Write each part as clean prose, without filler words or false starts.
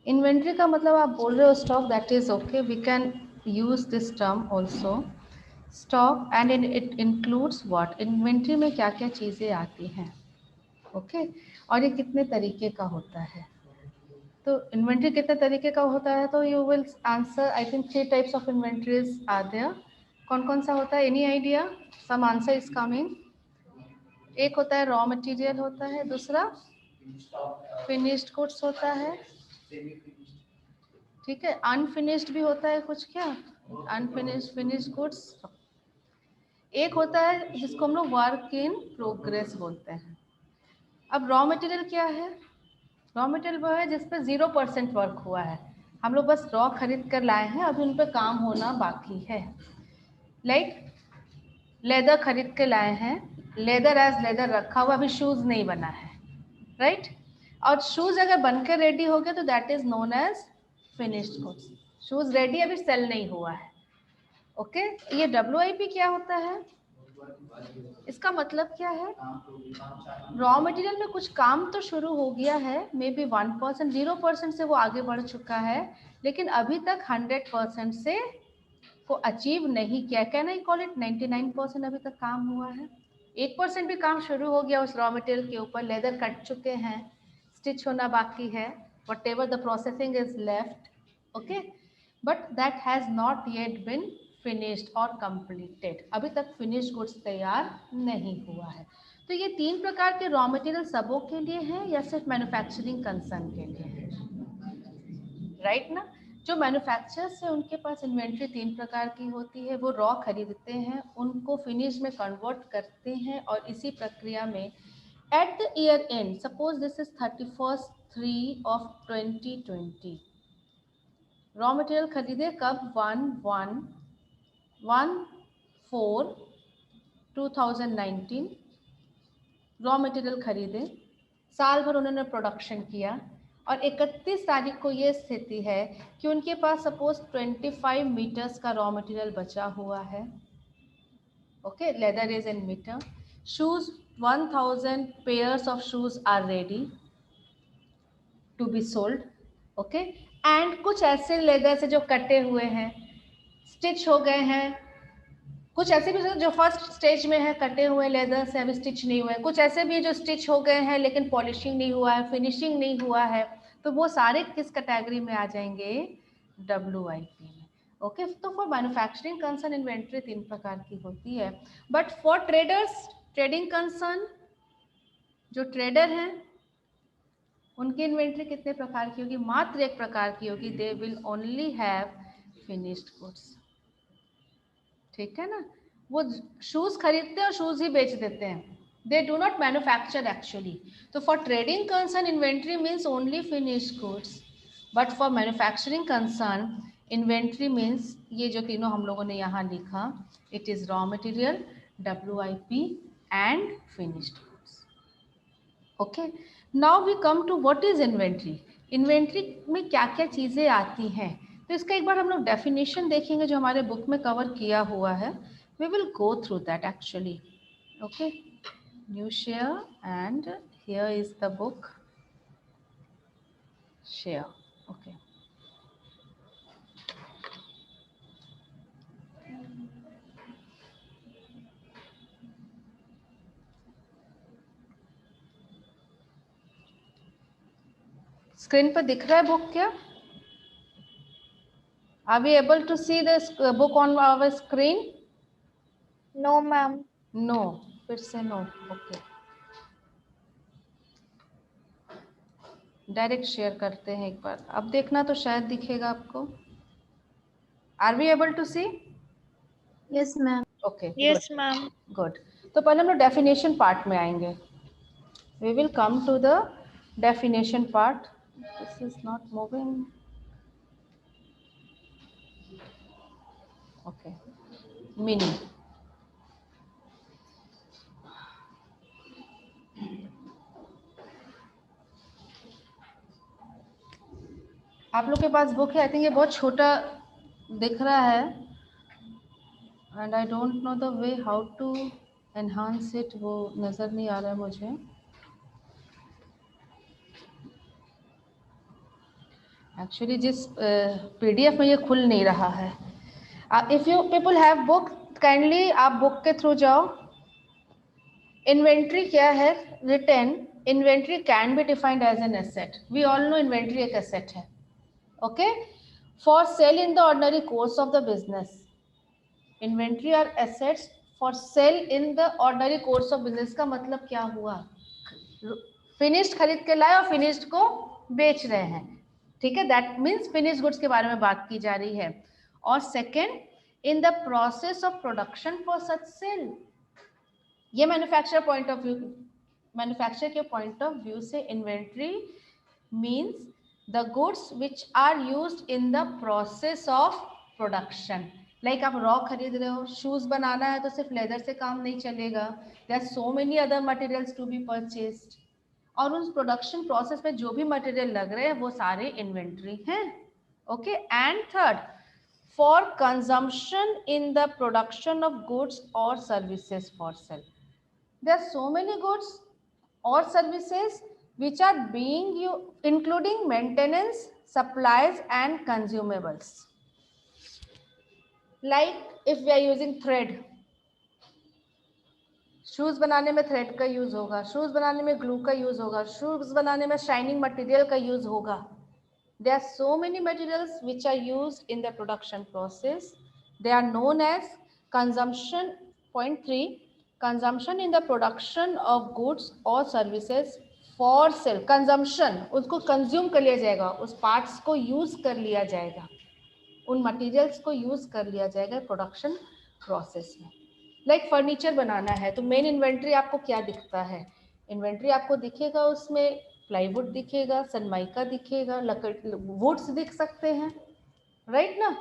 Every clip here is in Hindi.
इन्वेंट्री का मतलब आप बोल रहे हो stock, that is okay, we can use this term also. Stock and it includes what, inventory में क्या क्या चीज़ें आती हैं, ओके और ये कितने तरीके का होता है। तो इन्वेंट्री कितने तरीके का होता है, तो you will answer I think 3 types of inventories are there. कौन कौन सा होता है, any idea? Some answer is coming. एक होता है रॉ मटेरियल होता है, दूसरा फिनिश्ड गुड्स होता है, ठीक है, अनफिनिश्ड भी होता है कुछ, क्या अनफिनिश्ड, फिनिश्ड गुड्स, एक होता है जिसको हम लोग वर्क इन प्रोग्रेस बोलते हैं। अब रॉ मटेरियल क्या है? रॉ मटेरियल वो है जिस पे 0% वर्क हुआ है, हम लोग बस रॉ खरीद कर लाए हैं, अभी उन पे काम होना बाकी है। लाइक लेदर खरीद के लाए हैं, लेदर एज लेदर रखा हुआ, अभी शूज नहीं बना है, राइट? और शूज अगर बनकर रेडी हो गया तो that is known as finished goods. Shoes ready, अभी सेल नहीं हुआ है, ओके। ये WIP क्या होता है? इसका मतलब क्या है? रॉ मटेरियल में कुछ काम तो शुरू हो गया है, मे बी 1%, 0% से वो आगे बढ़ चुका है, लेकिन अभी तक 100% से को अचीव नहीं किया। कैन आई कॉल इट 99% अभी तक काम हुआ है। 1% भी काम शुरू हो गया उस रॉ मटेरियल के ऊपर, लेदर कट चुके हैं, स्टिच होना बाकी है, whatever the processing is left, okay, but that has not yet been finished और कंप्लीटेड, अभी तक फिनिश्ड गुड्स तैयार नहीं हुआ है। तो ये 3 प्रकार के रॉ मटेरियल सबों के लिए हैं या सिर्फ मैन्युफैक्चरिंग कंसर्न के लिए है, राइट ना? जो मैन्युफैक्चरर्स है उनके पास इन्वेंट्री 3 प्रकार की होती है, वो रॉ खरीदते हैं, उनको फिनिश में कन्वर्ट करते हैं, और इसी प्रक्रिया में at the year and, suppose this is 31/3/2020, raw material खरीदे कब? 1/4/2019 रॉ मटेरियल खरीदे, साल भर उन्होंने प्रोडक्शन किया, और 31 तारीख को ये स्थिति है कि उनके पास सपोज 25 मीटर्स का रॉ मटेरियल बचा हुआ है, okay, leather is in metre, shoes 1000 pairs of shoes are ready to be sold, okay, and कुछ ऐसे लेदर से जो कटे हुए हैं, स्टिच हो गए हैं, कुछ ऐसे भी जो फर्स्ट स्टेज में है, कटे हुए लेदर से अभी स्टिच नहीं हुए, कुछ ऐसे भी जो स्टिच हो गए हैं लेकिन पॉलिशिंग नहीं हुआ है, फिनिशिंग नहीं हुआ है, तो वो सारे किस कैटेगरी में आ जाएंगे? WIP में, ओके। तो फॉर मैन्युफैक्चरिंग कंसर्न इन्वेंट्री 3 प्रकार की होती है, but for traders, trading concern, जो ट्रेडर हैं उनकी इन्वेंट्री कितने प्रकार की होगी? मात्र एक प्रकार की होगी, they will only have finished goods, ठीक है ना? वो शूज खरीदते हैं और शूज ही बेच देते हैं, they do not manufacture actually. तो for trading concern inventory means only finished goods, but for manufacturing concern inventory means ये जो तीनों हम लोगों ने यहाँ लिखा, it is raw material, WIP and finished goods, okay. Now we come to what is inventory. Inventory में क्या क्या चीज़ें आती हैं, तो इसका एक बार हम लोग डेफिनेशन देखेंगे जो हमारे बुक में कवर किया हुआ है। We will go through that actually, okay. New share and here is the book share, okay. Screen पर दिख रहा है बुक क्या? Are we able to see the book on our screen? No ma'am. No, फिर से नो, ओके। डायरेक्ट शेयर करते हैं एक बार, अब देखना तो शायद दिखेगा आपको। Are we able to see? Yes ma'am. Okay, yes ma'am. Good. तो पहले हम लोग डेफिनेशन पार्ट में आएंगे, we will come to the definition part. This is not moving, okay. Meaning, आप लोग के पास बुक है, आई थिंक ये बहुत छोटा दिख रहा है, and I don't know the way how to enhance it, वो नज़र नहीं आ रहा है मुझे। एक्चुअली जिस PDF में ये खुल नहीं रहा है. If you people have book, kindly आप बुक के थ्रू जाओ. इन्वेंट्री क्या है? Return inventory can be defined as an asset. We all know inventory एक एसेट है. Okay, for sale in the ordinary course of the business. Inventory are assets for sale in the ordinary course of business. का मतलब क्या हुआ? फिनिश्ड खरीद के लाए और फिनिश्ड को बेच रहे हैं. ठीक है, दैट मीन्स फिनिश्ड गुड्स के बारे में बात की जा रही है. और second, in the process of production for such sale. ये manufacture point of view, manufacture के पॉइंट ऑफ व्यू से inventory means the goods which are used in the process of production. Like आप रॉ खरीद रहे हो, शूज बनाना है तो सिर्फ लेदर से काम नहीं चलेगा. There are so many other materials to be purchased. और उस प्रोडक्शन प्रोसेस में जो भी मटेरियल लग रहे हैं वो सारे इन्वेंट्री हैं. Okay, and third, for consumption in the production of goods और services for sale. There are so many goods or services which are being used, including maintenance, supplies and consumables. Like if we are using thread, shoes बनाने में थ्रेड का यूज होगा, शूज बनाने में ग्लू का यूज होगा, शूज बनाने में शाइनिंग मटेरियल का यूज होगा. There are so many materials which are used in the production process. They are known as consumption. Point 3, consumption in the production of goods or services for sale. Consumption, उसको कंज्यूम कर लिया जाएगा, उस पार्ट्स को यूज कर लिया जाएगा, उन मटेरियल्स को यूज कर लिया जाएगा प्रोडक्शन प्रोसेस में. लाइक फर्नीचर बनाना है तो मेन इन्वेंट्री आपको क्या दिखता है? इन्वेंट्री आपको दिखेगा, उसमें प्लाईवुड दिखेगा, सनमाइका दिखेगा, लकड़ी वुड्स दिख सकते हैं, राइट ना.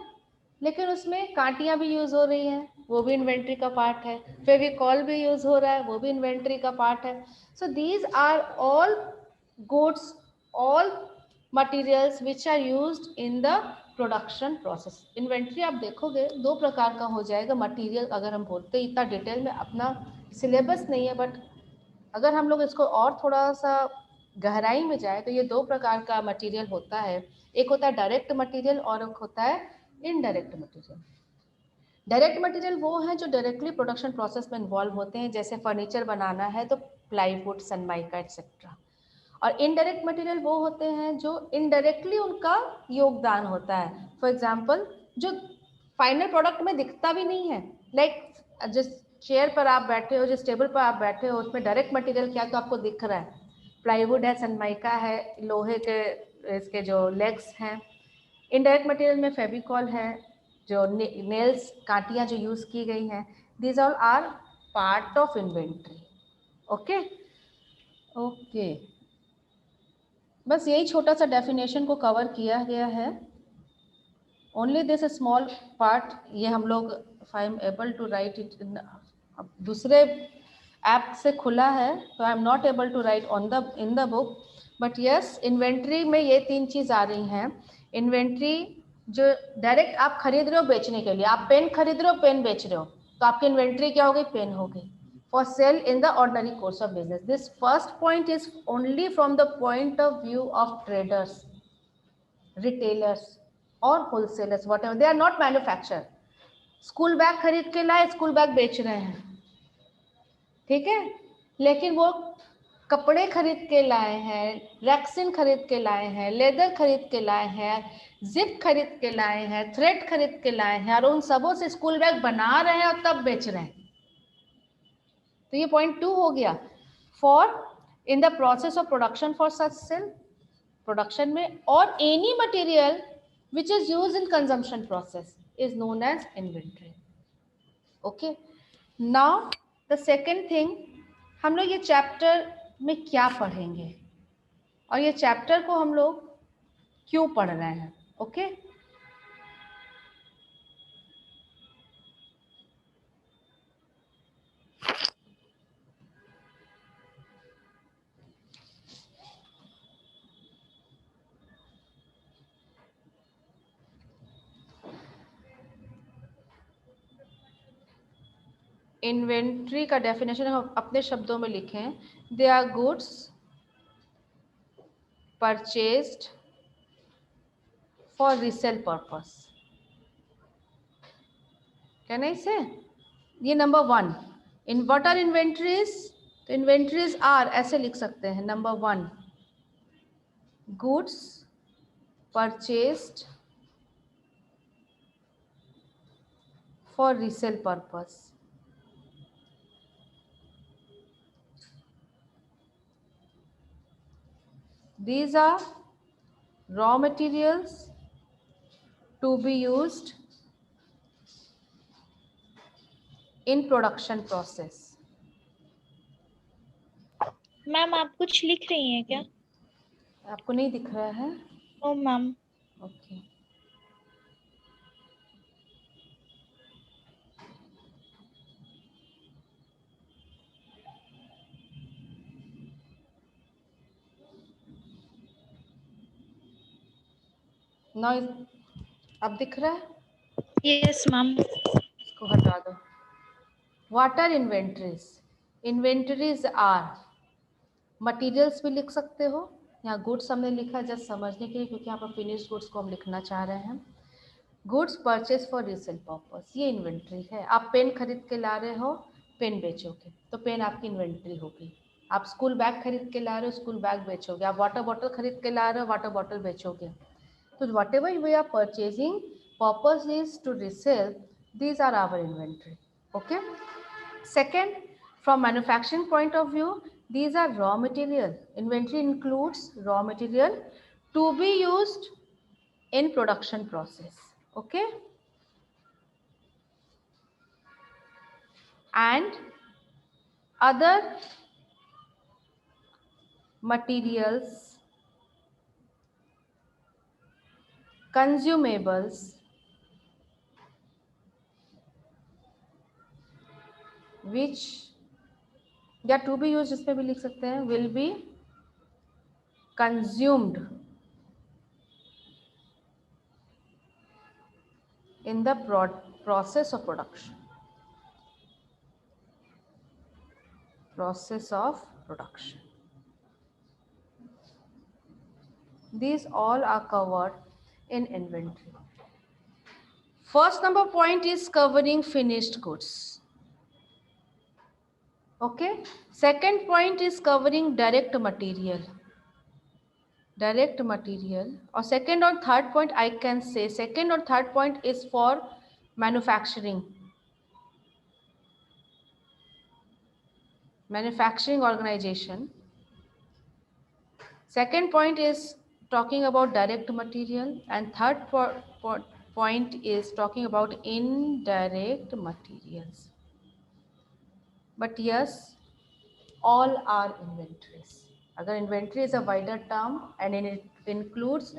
लेकिन उसमें कांटियां भी यूज हो रही हैं, वो भी इन्वेंट्री का पार्ट है. फेविकॉल भी यूज हो रहा है, वो भी इन्वेंट्री का पार्ट है. So these are all goods, all materials which are used in the production process. Inventory आप देखोगे दो प्रकार का हो जाएगा. मटेरियल अगर हम बोलते हैं, इतना डिटेल में अपना सिलेबस नहीं है, बट अगर हम लोग इसको और थोड़ा सा गहराई में जाए तो ये दो प्रकार का मटेरियल होता है. एक होता है डायरेक्ट मटेरियल और एक होता है इनडायरेक्ट मटेरियल. डायरेक्ट मटेरियल वो हैं जो डायरेक्टली प्रोडक्शन प्रोसेस में इन्वॉल्व होते हैं, जैसे फर्नीचर बनाना है तो प्लाईवुड, सनमाइका एक्सेट्रा. और इनडायरेक्ट मटेरियल वो होते हैं जो इनडायरेक्टली उनका योगदान होता है. फॉर एग्जांपल, जो फाइनल प्रोडक्ट में दिखता भी नहीं है. लाइक जिस चेयर पर आप बैठे हो, जिस टेबल पर आप बैठे हो, उसमें डायरेक्ट मटेरियल क्या तो आपको दिख रहा है. प्लाईवुड है, सनमाइका है, लोहे के इसके जो लेग्स हैं. इनडायरेक्ट मटेरियल में फेविकॉल है, जो नेल्स, कांटियां जो यूज की गई हैं. These all are part of inventory. Okay okay, बस यही छोटा सा डेफिनेशन को कवर किया गया है. ओनली दिस स्मॉल पार्ट, ये हम लोग I am able to write it, दूसरे ऐप से खुला है तो I am not able to write on the in the book. But yes, inventory में ये तीन चीज़ आ रही हैं. इन्वेंट्री जो डायरेक्ट आप खरीद रहे हो बेचने के लिए, आप पेन खरीद रहे हो, पेन बेच रहे हो, तो आपकी इन्वेंट्री क्या हो गई? पेन हो गई. For sale in the ordinary course of business. This first point is only from the point of view of traders, retailers or wholesalers, whatever. They are not manufacturer. School bag खरीद के लाए, स्कूल बैग बेच रहे हैं, ठीक है, लेकिन वो कपड़े खरीद के लाए हैं, रैक्सिन खरीद के लाए हैं, लेदर खरीद के लाए हैं, जिप खरीद के लाए हैं, थ्रेड खरीद के लाए हैं, और उन सबों से स्कूल बैग बना रहे हैं और तब बेच रहे हैं. तो ये पॉइंट 2 हो गया. For in the process of production for such sale, production में, और any material which is use in consumption process is known as inventory. Okay, now the second thing, हम लोग ये चैप्टर में क्या पढ़ेंगे और ये चैप्टर को हम लोग क्यों पढ़ रहे हैं. ओके, इन्वेंट्री का डेफिनेशन हम अपने शब्दों में लिखें. They are goods purchased for resale purpose. Can I say? ये number 1. In what are inventories? तो inventories are ऐसे लिख सकते हैं. Number 1, goods purchased for resale purpose. These are raw materials to be used in production process. Ma'am आप कुछ लिख रही हैं क्या? आपको नहीं दिख रहा है? No ma'am. ओके. ना अब दिख रहा है? Yes ma'am. इसको हटा दो. What are inventories? Inventories are materials भी लिख सकते हो. यहाँ गुड्स हमने लिखा जस्ट समझने के लिए, क्योंकि यहाँ पर फिनिश्ड गुड्स को हम लिखना चाह रहे हैं. Goods purchase for resale purpose, ये इन्वेंट्री है. आप पेन खरीद के ला रहे हो, पेन बेचोगे तो पेन आपकी इन्वेंट्री होगी. आप स्कूल बैग खरीद के ला रहे हो, स्कूल बैग बेचोगे. आप वाटर बॉटल खरीद के ला रहे हो, वाटर बॉटल बेचोगे. तो whatever we are purchasing purpose is to resale, these are our inventory. Okay. Second, from manufacturing point of view, these are raw material. Inventory includes raw material to be used in production process. Okay. And other materials, consumables, which या टू बी यूज इसमें भी लिख सकते हैं, will be consumed in the process of production. Process of production. These all are covered in inventory. First number point is covering finished goods. Okay. Second point is covering direct material. Direct material. Or second or third point, I can say second or third point is for manufacturing. Manufacturing organization. Second point is talking about direct material, and third point is talking about indirect materials. But yes, all are inventories. Agar inventory is a wider term and it includes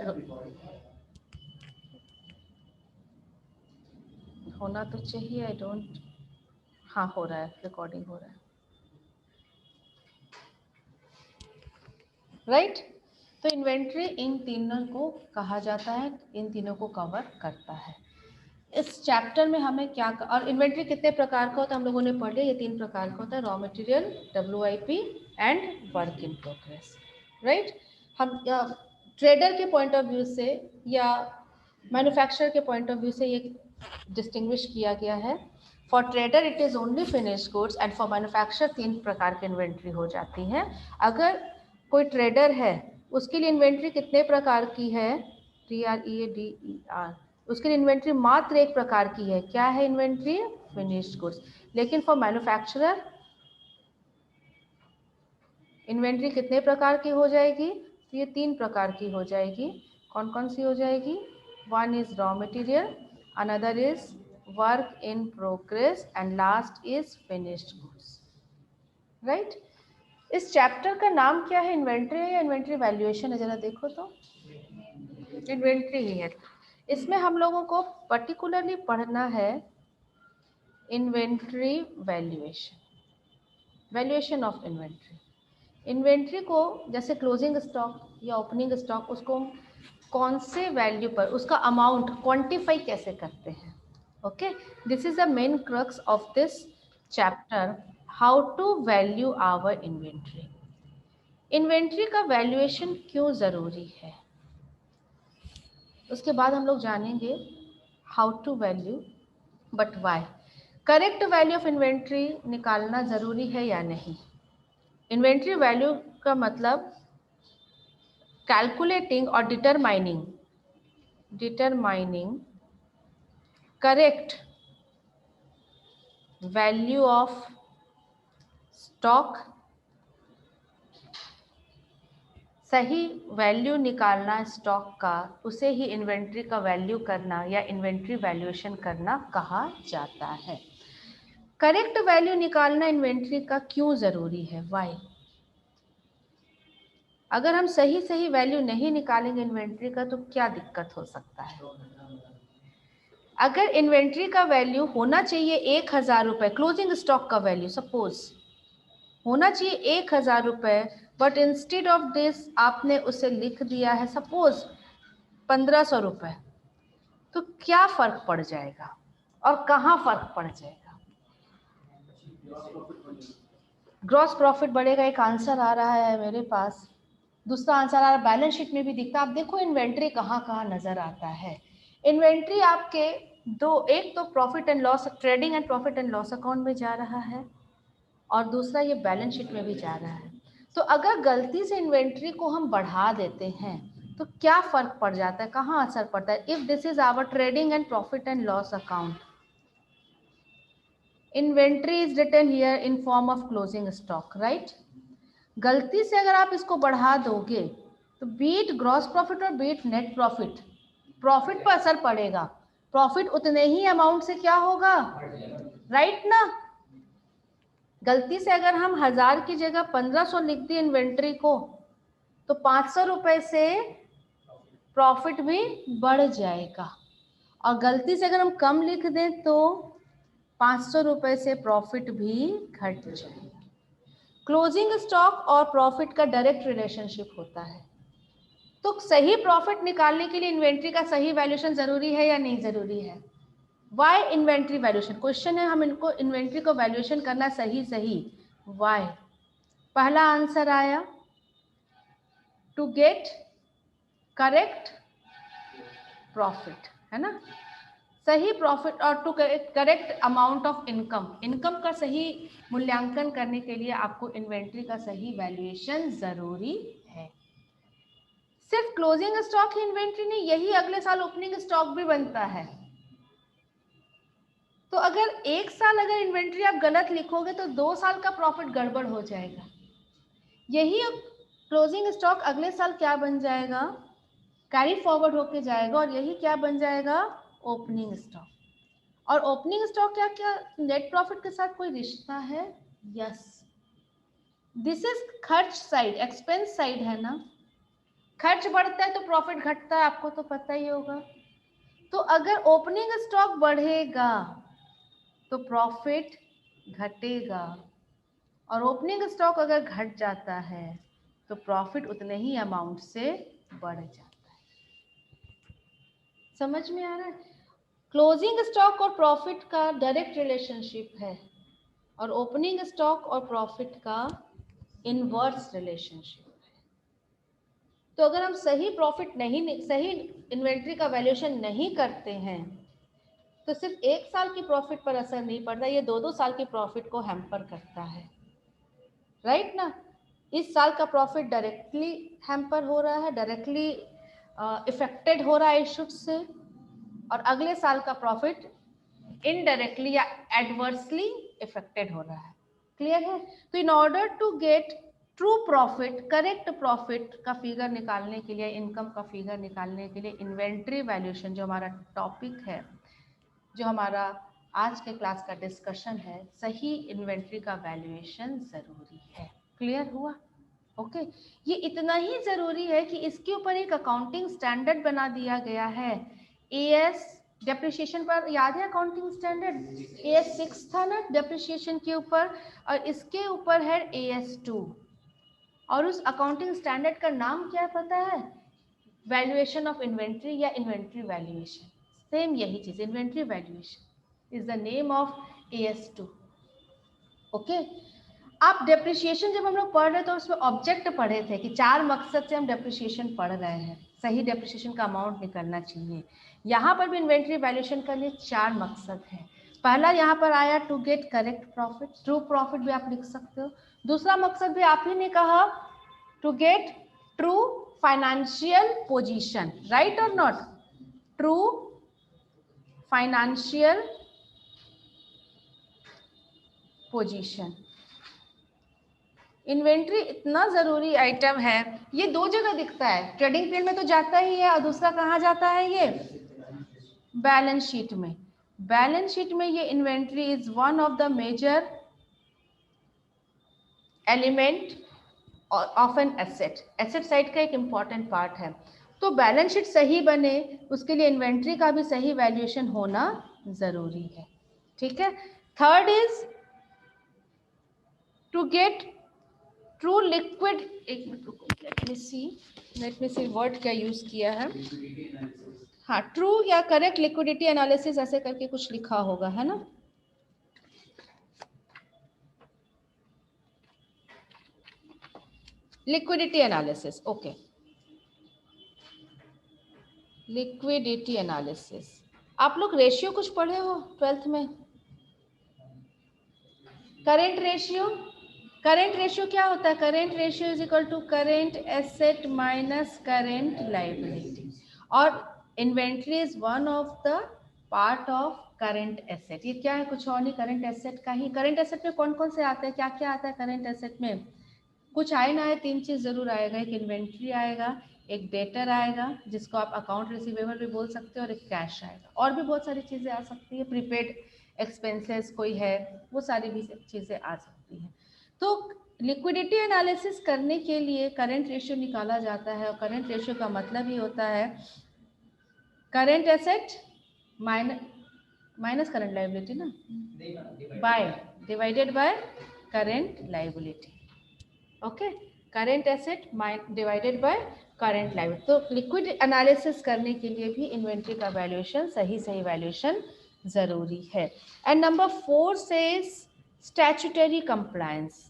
होना तो चाहिए. I don't. हाँ हो रहा है, रिकॉर्डिंग हो रहा है. राइट. तो इन्वेंट्री इन तीनों को कहा जाता है, इन तीनों को कवर करता है. इस चैप्टर में हमें क्या और इन्वेंट्री कितने प्रकार का होता है हम लोगों ने पढ़ लिया. ये 3 प्रकार का होता है, raw material, WIP and work in progress. Right. हम ट्रेडर के पॉइंट ऑफ व्यू से या मैन्युफैक्चरर के पॉइंट ऑफ व्यू से ये डिस्टिंग्विश किया गया है. For trader it is only finished goods and for manufacturer 3 प्रकार की इन्वेंट्री हो जाती है. अगर कोई ट्रेडर है उसके लिए इन्वेंट्री कितने प्रकार की है? TREADER. उसके लिए इन्वेंट्री मात्र एक प्रकार की है. क्या है इन्वेंट्री? Finished goods. लेकिन फॉर मैन्युफैक्चरर इन्वेंट्री कितने प्रकार की हो जाएगी? तो ये 3 प्रकार की हो जाएगी. कौन कौन सी हो जाएगी? One is raw material, another is work in progress and last is finished goods. Right. इस चैप्टर का नाम क्या है? इन्वेंट्री है या इन्वेंट्री वैल्यूएशन है? जरा देखो तो. इन्वेंट्री ही है. इसमें हम लोगों को पर्टिकुलरली पढ़ना है inventory valuation, valuation of inventory. Inventory को जैसे क्लोजिंग स्टॉक या ओपनिंग स्टॉक, उसको कौन से वैल्यू पर उसका अमाउंट क्वांटिफाई कैसे करते हैं. Okay. This is the main crux of this chapter, how to value our inventory. Inventory का वैल्यूएशन क्यों ज़रूरी है? उसके बाद हम लोग जानेंगे how to value, but why. Correct value of inventory निकालना ज़रूरी है या नहीं? इन्वेंट्री वैल्यू का मतलब कैलकुलेटिंग और determining correct value of stock, सही वैल्यू निकालना स्टॉक का, उसे ही इन्वेंट्री का वैल्यू करना या इन्वेंट्री वैल्यूएशन करना कहा जाता है। करेक्ट वैल्यू निकालना इन्वेंट्री का क्यों ज़रूरी है? वाई? अगर हम सही वैल्यू नहीं निकालेंगे इन्वेंट्री का तो क्या दिक्कत हो सकता है? अगर इन्वेंट्री का वैल्यू होना चाहिए 1000 रुपये, क्लोजिंग स्टॉक का वैल्यू सपोज होना चाहिए 1000 रुपये, बट इंस्टेड ऑफ दिस आपने उसे लिख दिया है सपोज 1500 रुपये, तो क्या फर्क पड़ जाएगा और कहाँ फर्क पड़ जाएगा? ग्रॉस प्रॉफिट बढ़ेगा, एक आंसर आ रहा है मेरे पास। दूसरा आंसर आ रहा है, बैलेंस शीट में भी दिखता है। आप देखो इन्वेंट्री कहाँ कहाँ नजर आता है। इन्वेंट्री आपके एक तो profit and loss, trading and profit and loss account में जा रहा है, और दूसरा ये बैलेंस शीट में भी जा रहा है। तो अगर गलती से इन्वेंट्री को हम बढ़ा देते हैं तो क्या फर्क पड़ जाता है, कहाँ असर पड़ता है? If this is our trading and profit and loss account, inventory is written here in form of closing stock, right? गलती से अगर आप इसको बढ़ा दोगे तो बीट ग्रॉस प्रॉफिट और बीट नेट प्रॉफिट, प्रॉफिट पर असर पड़ेगा। प्रॉफिट उतने ही अमाउंट से क्या होगा, राइट ना? गलती से अगर हम 1000 की जगह 1500 लिख दिए इन्वेंट्री को, तो 500 रुपए से प्रॉफिट भी बढ़ जाएगा, और गलती से अगर हम कम लिख दें तो 500 रुपए से प्रॉफिट भी घट जाएगा। क्लोजिंग स्टॉक और प्रॉफिट का डायरेक्ट रिलेशनशिप होता है। तो सही प्रॉफिट निकालने के लिए इन्वेंट्री का सही वैल्यूएशन जरूरी है या नहीं जरूरी है? Y inventory valuation? क्वेश्चन है, हम इनको इन्वेंट्री को वैल्यूएशन करना सही वाई? पहला आंसर आया टू गेट करेक्ट प्रॉफिट, है ना? सही प्रॉफिट और to correct amount of income का सही मूल्यांकन करने के लिए आपको इन्वेंट्री का सही वैल्यूएशन जरूरी है। सिर्फ क्लोजिंग स्टॉक ही इन्वेंट्री नहीं, यही अगले साल ओपनिंग स्टॉक भी बनता है। तो अगर एक साल अगर इन्वेंट्री आप गलत लिखोगे तो 2 साल का प्रॉफिट गड़बड़ हो जाएगा। यही क्लोजिंग स्टॉक अगले साल क्या बन जाएगा, कैरी फॉरवर्ड होके जाएगा, और यही क्या बन जाएगा, ओपनिंग स्टॉक। और ओपनिंग स्टॉक क्या नेट प्रॉफिट के साथ कोई रिश्ता है? यस, दिस इज खर्च साइड, एक्सपेंस साइड है ना। खर्च बढ़ता है तो प्रॉफिट घटता है, आपको तो पता ही होगा। तो अगर ओपनिंग स्टॉक बढ़ेगा तो प्रॉफिट घटेगा, और ओपनिंग स्टॉक अगर घट जाता है तो प्रॉफिट उतने ही अमाउंट से बढ़ जाता है। समझ में आ रहा है? क्लोजिंग स्टॉक और प्रॉफिट का डायरेक्ट रिलेशनशिप है, और ओपनिंग स्टॉक और प्रॉफिट का इनवर्स रिलेशनशिप है। तो अगर हम सही इन्वेंट्री का वैल्यूएशन नहीं करते हैं तो सिर्फ एक साल की प्रॉफिट पर असर नहीं पड़ता, ये 2-2 साल की प्रॉफिट को हैम्पर करता है, राइट ना? इस साल का प्रॉफिट डायरेक्टली हैम्पर हो रहा है, डायरेक्टली इफेक्टेड हो रहा है इश्यूज से, और अगले साल का प्रॉफिट इनडायरेक्टली या एडवर्सली इफेक्टेड हो रहा है। क्लियर है? तो in order to get true profit, correct profit का फिगर निकालने के लिए, इनकम का फिगर निकालने के लिए इन्वेंट्री वैल्यूएशन, जो हमारा टॉपिक है, जो हमारा आज के क्लास का डिस्कशन है, सही इन्वेंट्री का वैल्यूएशन जरूरी है। क्लियर हुआ? ओके। ये इतना ही जरूरी है कि इसके ऊपर एक अकाउंटिंग स्टैंडर्ड बना दिया गया है। एएस डेप्रिसिएशन पर याद है अकाउंटिंग स्टैंडर्ड? AS 6 था ना डेप्रिसिएशन के ऊपर, और इसके ऊपर है AS 2, और उस अकाउंटिंग स्टैंडर्ड का नाम क्या है पता है? वैल्यूएशन ऑफ इन्वेंट्री या इन्वेंट्री वैल्यूएशन। सेम यही चीज, inventory valuation is the name of AS 2। Okay. आप डेप्रिसिएशन जब हम लोग पढ़ रहे थे तो उसमें ऑब्जेक्ट पढ़े थे कि 4 मकसद से हम डेप्रिसिएशन पढ़ रहे हैं, सही डेप्रिसिएशन का अमाउंट निकलना चाहिए। यहाँ पर भी इन्वेंट्री वैल्यूएशन के लिए 4 मकसद है। पहला यहाँ पर आया to get correct profit, true profit भी आप लिख सकते हो। दूसरा मकसद भी आप ही ने कहा to get true financial position, right और not, true financial position. Inventory इतना जरूरी आइटम है, ये 2 जगह दिखता है, ट्रेडिंग पीरियड में तो जाता ही है और दूसरा कहाँ जाता है, ये बैलेंस शीट में। बैलेंस शीट में ये inventory is one of the major element of an asset, asset side का एक इंपॉर्टेंट पार्ट है। तो बैलेंस शीट सही बने उसके लिए इन्वेंट्री का भी सही वैल्यूएशन होना जरूरी है, ठीक है। Third is to get true liquid, एक मिनट रुको, लेट मी सी वर्ड क्या यूज किया है, हाँ ट्रू या करेक्ट लिक्विडिटी एनालिसिस ऐसे करके कुछ लिखा होगा, है ना। Liquidity analysis, okay, liquidity analysis. आप लोग रेशियो कुछ पढ़े हो 12th में, करेंट रेशियो। करेंट रेशियो क्या होता है, current ratio is equal to current asset minus current liability, और inventory is one of the part of current asset. ये क्या है, कुछ और नहीं, करेंट एसेट का ही। करेंट एसेट में कौन कौन से आते हैं, क्या क्या आता है करेंट एसेट में, कुछ आए ना आए 3 चीज जरूर आएगा, एक इन्वेंट्री आएगा, एक डेटर आएगा जिसको आप अकाउंट रिसीवेबल भी बोल सकते हो, और एक कैश आएगा, और भी बहुत सारी चीजें आ सकती है, प्रीपेड एक्सपेंसेस कोई है, वो सारी भी चीजें आ सकती हैं। तो लिक्विडिटी एनालिसिस करने के लिए करंट रेशियो निकाला जाता है, और करंट रेशियो का मतलब ही होता है current asset minus current liability ना, by divided by current liability, okay, current asset divided by current liability. तो लिक्विड एनालिसिस करने के लिए भी इन्वेंट्री का वैल्यूएशन, सही वैल्यूएशन जरूरी है। And number 4 says statutory compliance.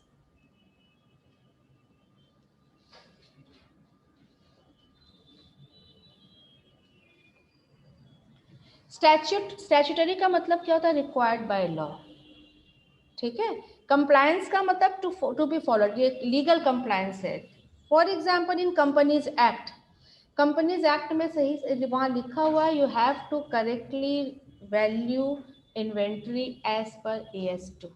Statutory का मतलब क्या होता है, रिक्वायर्ड बाय लॉ, ठीक है। कंप्लायंस का मतलब टू बी फॉलोड, ये लीगल कंप्लायंस है। For example in companies act, companies act में सही वहां लिखा हुआ है, you have to correctly value inventory as per AS2,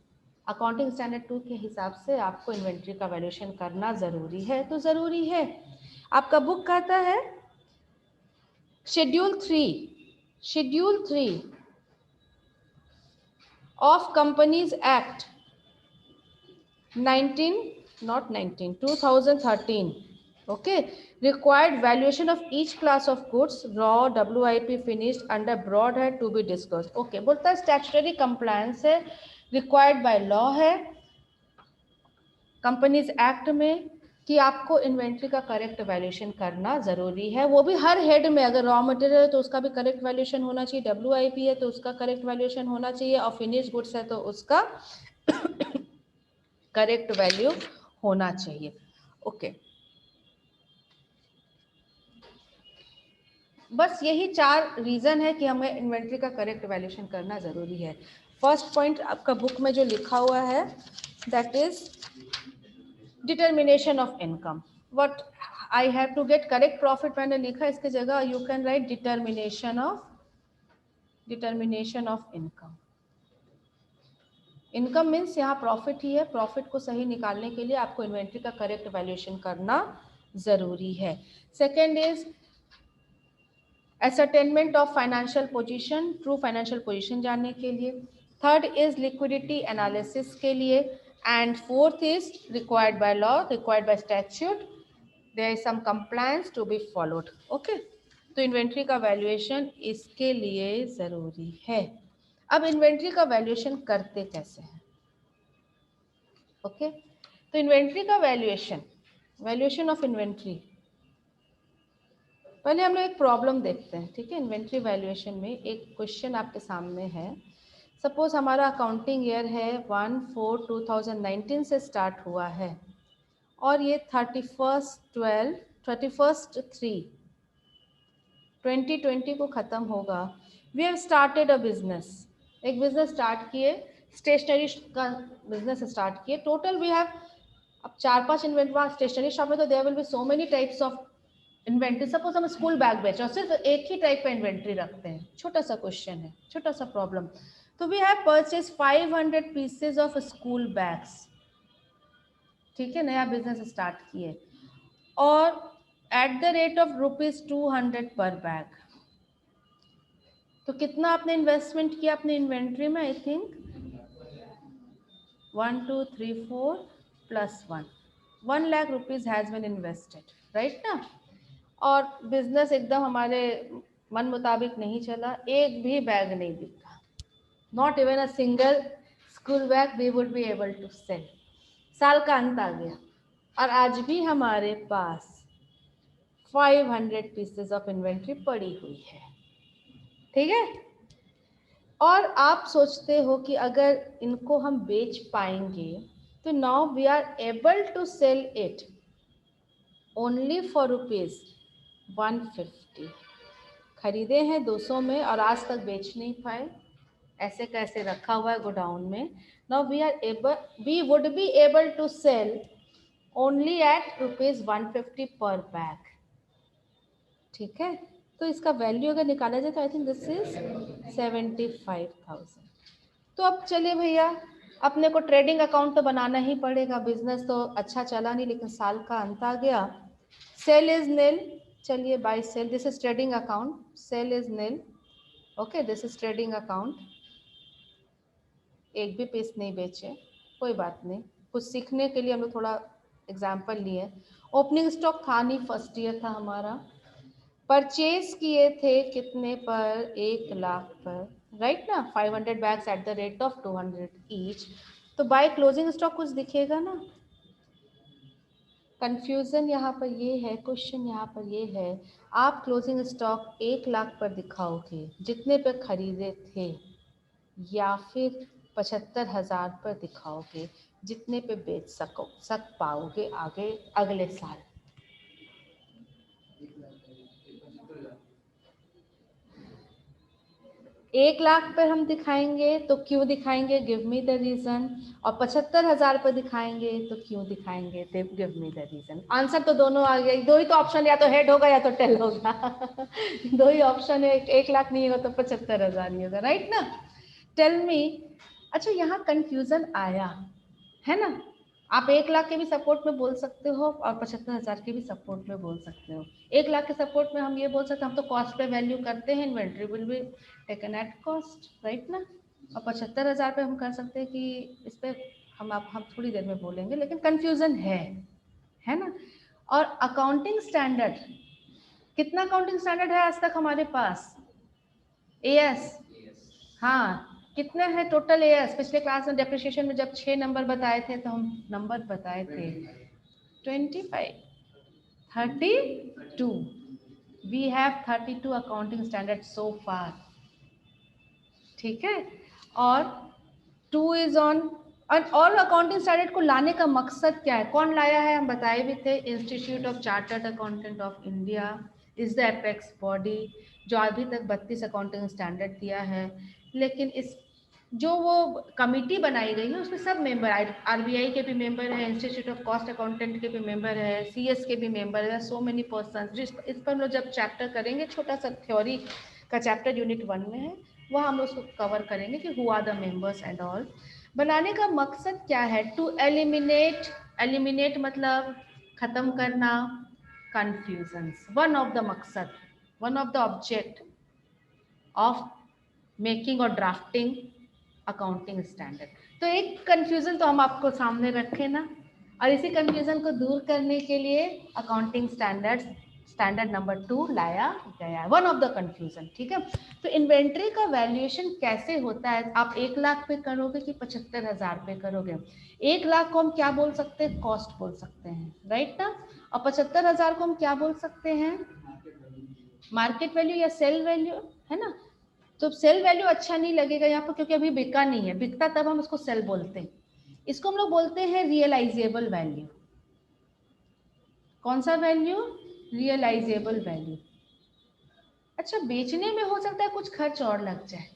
accounting standard 2 के हिसाब से आपको इन्वेंट्री का वैल्यूएशन करना जरूरी है, तो जरूरी है। आपका बुक कहता है schedule 3 of Companies Act 2013, okay, required valuation of each class of goods, raw, WIP, finished under broad head to be disclosed, okay। बोलता है स्टैट्यूटरी कंप्लायंस है, रिक्वायर्ड बाय लॉ है कंपनीज एक्ट में कि आपको इन्वेंट्री का करेक्ट वैल्यूएशन करना जरूरी है, वो भी हर हेड में। अगर रॉ मटेरियल है तो उसका भी करेक्ट वैल्यूएशन होना चाहिए, WIP है तो उसका करेक्ट वैल्यूएशन होना चाहिए, और फिनिश गुड्स है तो उसका करेक्ट वैल्यू होना चाहिए, ओके। बस यही 4 रीजन है कि हमें इन्वेंट्री का करेक्ट वैल्यूएशन करना जरूरी है। फर्स्ट पॉइंट आपका बुक में जो लिखा हुआ है that is determination of income, what I have to get correct profit, मैंने लिखा इसके जगह you can write determination of income. Income means यहाँ प्रॉफिट ही है, प्रॉफिट को सही निकालने के लिए आपको इन्वेंट्री का करेक्ट वैल्यूएशन करना जरूरी है। Second is ascertainment of financial position, true financial position जानने के लिए। थर्ड इज लिक्विडिटी एनालिसिस के लिए, and fourth is required by law, required by statute, there is some compliance to be followed, okay. तो इन्वेंट्री का वैल्यूएशन इसके लिए जरूरी है। अब इन्वेंट्री का वैल्यूएशन करते कैसे हैं, ओके। तो इन्वेंट्री का वैल्यूएशन ऑफ इन्वेंट्री, पहले हम लोग एक प्रॉब्लम देखते हैं, ठीक है। इन्वेंट्री वैल्यूएशन में एक क्वेश्चन आपके सामने है, सपोज हमारा अकाउंटिंग ईयर है 1/4/2019 से स्टार्ट हुआ है और ये 31/3/2020 को ख़त्म होगा। We have started a business, एक बिजनेस स्टार्ट किए, स्टेशनरी का बिजनेस स्टार्ट किए। टोटल वी हैव, अब 4-5 इन्वेंटरी स्टेशनरी शॉप में तो there will be so many types of inventory. Suppose हम स्कूल बैग बेच और सिर्फ एक ही टाइप का इन्वेंट्री रखते हैं, छोटा सा क्वेश्चन है, छोटा सा प्रॉब्लम। तो we have purchase 500 pieces of school bags, ठीक है, नया बिजनेस स्टार्ट किए और एट द रेट ऑफ ₹200 पर बैग। तो कितना आपने इन्वेस्टमेंट किया अपने इन्वेंट्री में? I think 1 2 3 4 + 1 lakh rupees has been invested, right ना। और बिजनेस एकदम हमारे मन मुताबिक नहीं चला, एक भी बैग नहीं बिका, not even a single school bag we would be able to sell. साल का अंत आ गया और आज भी हमारे पास 500 पीसेस ऑफ इन्वेंट्री पड़ी हुई है, ठीक है। और आप सोचते हो कि अगर इनको हम बेच पाएंगे तो now we are able to sell it only for ₹150। खरीदे हैं 200 में और आज तक बेच नहीं पाए, ऐसे कैसे रखा हुआ है गोडाउन में। Now we would be able to sell only at ₹150 पर बैग, ठीक है। तो इसका वैल्यू अगर निकाला जाए तो आई थिंक दिस इज 75,000। तो अब चलिए भैया, अपने को ट्रेडिंग अकाउंट तो बनाना ही पड़ेगा, बिजनेस तो अच्छा चला नहीं लेकिन साल का अंत आ गया। सेल इज नील, चलिए by sale, this is trading account, sale is nil, okay, this is trading account. एक भी पीस नहीं बेचे, कोई बात नहीं, कुछ सीखने के लिए हम लोग थोड़ा एग्जाम्पल लिए। ओपनिंग स्टॉक था नहीं, फर्स्ट ईयर था हमारा। परचेज किए थे कितने पर? 1 लाख पर, राइट ना। 500 bags at the rate of 200 each. तो बाय क्लोजिंग स्टॉक कुछ दिखेगा ना। कंफ्यूजन यहाँ पर ये है, क्वेश्चन यहाँ पर ये है, आप क्लोजिंग स्टॉक 1 लाख पर दिखाओगे जितने पे खरीदे थे, या फिर 75,000 पर दिखाओगे जितने पे बेच सक पाओगे आगे अगले साल? 1 लाख पर हम दिखाएंगे तो क्यों दिखाएंगे? Give me the reason. और 75,000 पर दिखाएंगे तो क्यों दिखाएंगे? Give me the reason. Answer तो दोनों आ गया, दो ही तो ऑप्शन, या तो हेड होगा या तो टेल होगा। दो ही ऑप्शन है, 1 लाख नहीं होगा तो 75,000 नहीं होगा, राइट ना। Tell me. अच्छा, यहाँ कंफ्यूजन आया है ना। आप 1 लाख के भी सपोर्ट में बोल सकते हो और 75,000 के भी सपोर्ट में बोल सकते हो। 1 लाख के सपोर्ट में हम ये बोल सकते हैं हम तो कॉस्ट पे वैल्यू करते हैं, inventory will be taken at cost, right ना। और 75,000 पे हम कर सकते हैं कि इस पे हम थोड़ी देर में बोलेंगे, लेकिन कंफ्यूजन है ना। और अकाउंटिंग स्टैंडर्ड, कितना अकाउंटिंग स्टैंडर्ड है आज तक हमारे पास? एएस, हाँ, कितने हैं टोटल एएस? पिछले क्लास में डेप्रिसिएशन में जब 6 नंबर बताए थे तो हम नंबर बताए थे 25, 32। We have 32 accounting standard so far, ठीक है। और 2 इज ऑन। और अकाउंटिंग स्टैंडर्ड को लाने का मकसद क्या है? कौन लाया है? हम बताए भी थे, institute of chartered accountant of India is the apex body जो अभी तक 32 अकाउंटिंग स्टैंडर्ड दिया है। लेकिन इस जो वो कमिटी बनाई गई है उसमें सब मेंबर, आरबीआई के भी मेंबर है, इंस्टीट्यूट ऑफ कॉस्ट अकाउंटेंट के भी मेंबर है, सीएस के भी मेंबर है, सो मेनी पर्सन। इस पर हम लोग जब चैप्टर करेंगे, छोटा सा थ्योरी का चैप्टर यूनिट 1 में है, वहाँ हम लोग उसको कवर करेंगे कि who are the members and all. बनाने का मकसद क्या है? टू एलिमिनेट मतलब खत्म करना कंफ्यूजन्स। वन ऑफ द मकसद, one of the object of making और ड्राफ्टिंग अकाउंटिंग स्टैंडर्ड। तो एक कंफ्यूजन तो हम आपको सामने रखें ना, और इसी कंफ्यूजन को दूर करने के लिए अकाउंटिंग स्टैंडर्ड नंबर 2 लाया गया है, वन ऑफ द कंफ्यूजन, ठीक है। तो इन्वेंट्री का वैल्यूएशन कैसे होता है? आप 1 लाख पे करोगे कि 75,000 पे करोगे? 1 लाख को हम क्या बोल सकते हैं? कॉस्ट बोल सकते हैं, राइट ना। और 75,000 को हम क्या बोल सकते हैं? मार्केट वैल्यू या सेल वैल्यू, है ना। तो सेल वैल्यू अच्छा नहीं लगेगा यहाँ पर, क्योंकि अभी बिका नहीं है, बिकता तब हम उसको सेल बोलते हैं। इसको हम लोग बोलते हैं रियलाइजेबल वैल्यू। कौन सा वैल्यू? Realisable value. अच्छा, बेचने में हो सकता है कुछ खर्च और लग जाए,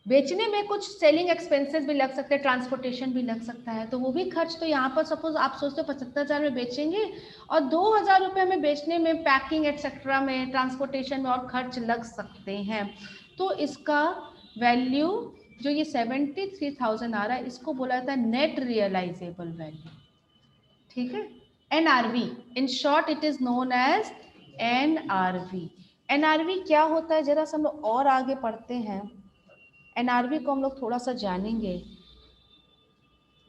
बेचने में कुछ सेलिंग एक्सपेंसेस भी लग सकते हैं, ट्रांसपोर्टेशन भी लग सकता है, तो वो भी खर्च। तो यहाँ पर सपोज आप सोचते हो 75,000 में बेचेंगे और 2,000 रुपये में बेचने में, पैकिंग एक्सेट्रा में, ट्रांसपोर्टेशन में और खर्च लग सकते हैं, तो इसका वैल्यू जो ये 73,000 आ रहा है, इसको बोला जाता है नेट रियलाइजेबल वैल्यू। ठीक है, NRV, in short it is known as NRV। NRV क्या होता है, जरा सा हम लोग और आगे पढ़ते हैं। NRV को हम लोग थोड़ा सा जानेंगे।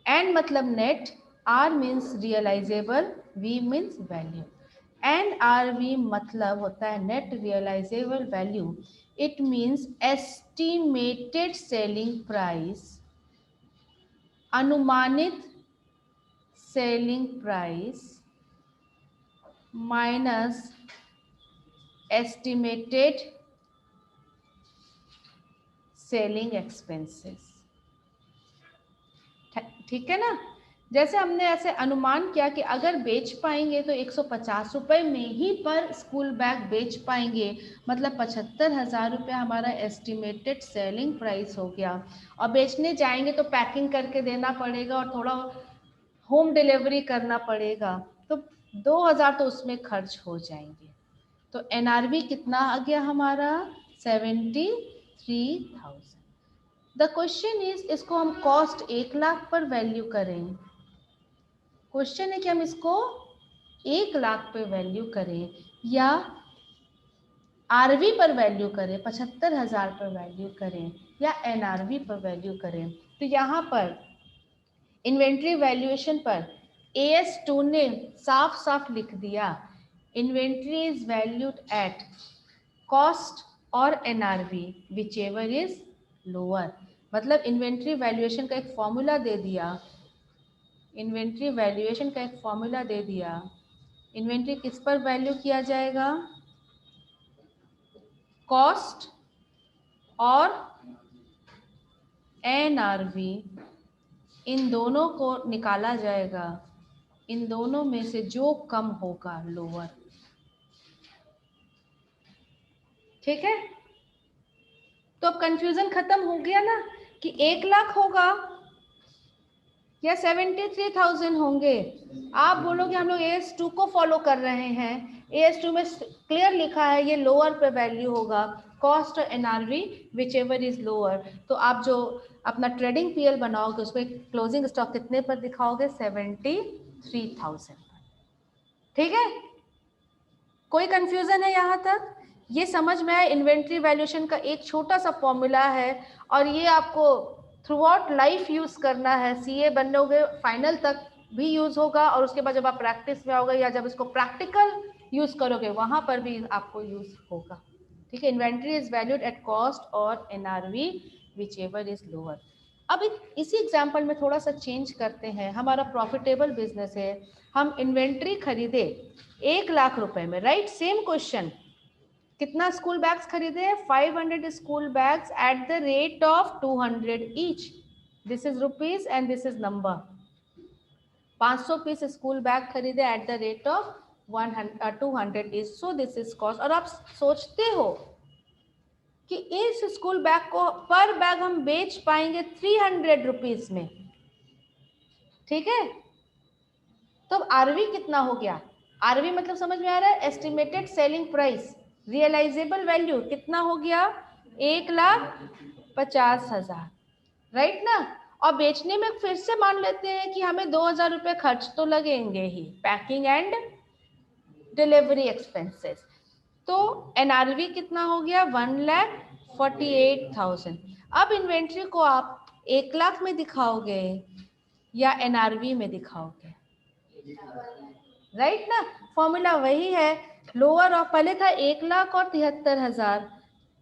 N मतलब net, R means realisable, V means value. NRV मतलब होता है net realisable value. It means estimated selling price, अनुमानित selling price minus estimated selling expenses. ठीक है ना, जैसे हमने ऐसे अनुमान किया कि अगर बेच पाएंगे तो 150 रुपये में ही पर स्कूल बैग बेच पाएंगे, मतलब 75,000 रुपये हमारा एस्टिमेटेड सेलिंग प्राइस हो गया। और बेचने जाएंगे तो पैकिंग करके देना पड़ेगा और थोड़ा होम डिलीवरी करना पड़ेगा, तो 2,000 तो उसमें खर्च हो जाएंगे। तो NRV कितना आ गया हमारा? 73,000। द क्वेश्चन इज, इसको हम कॉस्ट 1 लाख पर वैल्यू करें। क्वेश्चन है कि हम इसको 1 लाख पे वैल्यू करें या RV पर वैल्यू करें, 75,000 पर वैल्यू करें, या NRV पर वैल्यू करें। तो यहाँ पर इन्वेंट्री वैल्यूएशन पर AS2 ने साफ साफ लिख दिया, inventory is valued at cost और NRV which ever is lower. मतलब इन्वेंट्री वैल्यूएशन का एक फॉर्मूला दे दिया, इन्वेंट्री वैल्यूएशन का एक फॉर्मूला दे दिया। इन्वेंट्री किस पर वैल्यू किया जाएगा? कॉस्ट और NRV, इन दोनों को निकाला जाएगा, इन दोनों में से जो कम होगा लोअर। ठीक है, तो अब कंफ्यूजन खत्म हो गया ना कि 1 लाख होगा या 73,000 होंगे। आप बोलोगे हम लोग AS2 को फॉलो कर रहे हैं, AS2 में क्लियर लिखा है ये लोअर पे वैल्यू होगा, कॉस्ट और NRV which ever is lower. तो आप जो अपना ट्रेडिंग PL बनाओगे उसमें क्लोजिंग स्टॉक कितने पर दिखाओगे? 73,000। ठीक है, कोई कंफ्यूजन है यहाँ तक? ये समझ में आया, इन्वेंट्री वैल्यूएशन का एक छोटा सा फॉर्मूला है और ये आपको थ्रू आउट लाइफ यूज करना है। CA बनोगे फाइनल तक भी यूज होगा और उसके बाद जब आप प्रैक्टिस में आओगे या जब इसको प्रैक्टिकल यूज करोगे वहां पर भी आपको यूज होगा। ठीक है, inventory is valued at cost और NRV which ever is lower. अब इसी एग्जाम्पल में थोड़ा सा चेंज करते हैं। हमारा प्रॉफिटेबल बिजनेस है, हम इन्वेंट्री खरीदे 1 लाख रुपए में, राइट? सेम क्वेश्चन, कितना स्कूल बैग्स खरीदे हैं? 500 school bags at the rate of 200 each. This is rupees and this is number. 500 piece school bag खरीदे at the rate of 200 each, so this is cost. और आप सोचते हो कि इस स्कूल बैग को पर बैग हम बेच पाएंगे 300 रुपीज में। ठीक है, तो अब RV कितना हो गया? RV मतलब समझ में आ रहा है? Estimated selling price, realisable value कितना हो गया? 1,50,000, राइट ना? और बेचने में फिर से मान लेते हैं कि हमें 2,000 रुपये खर्च तो लगेंगे ही, पैकिंग एंड डिलीवरी एक्सपेंसेस। तो NRV कितना हो गया? 1,48,000। अब इन्वेंट्री को आप 1 लाख में दिखाओगे या NRV में दिखाओगे? राइट ना, फॉर्मूला वही है। लोअर और पहले था 1 लाख और 73,000,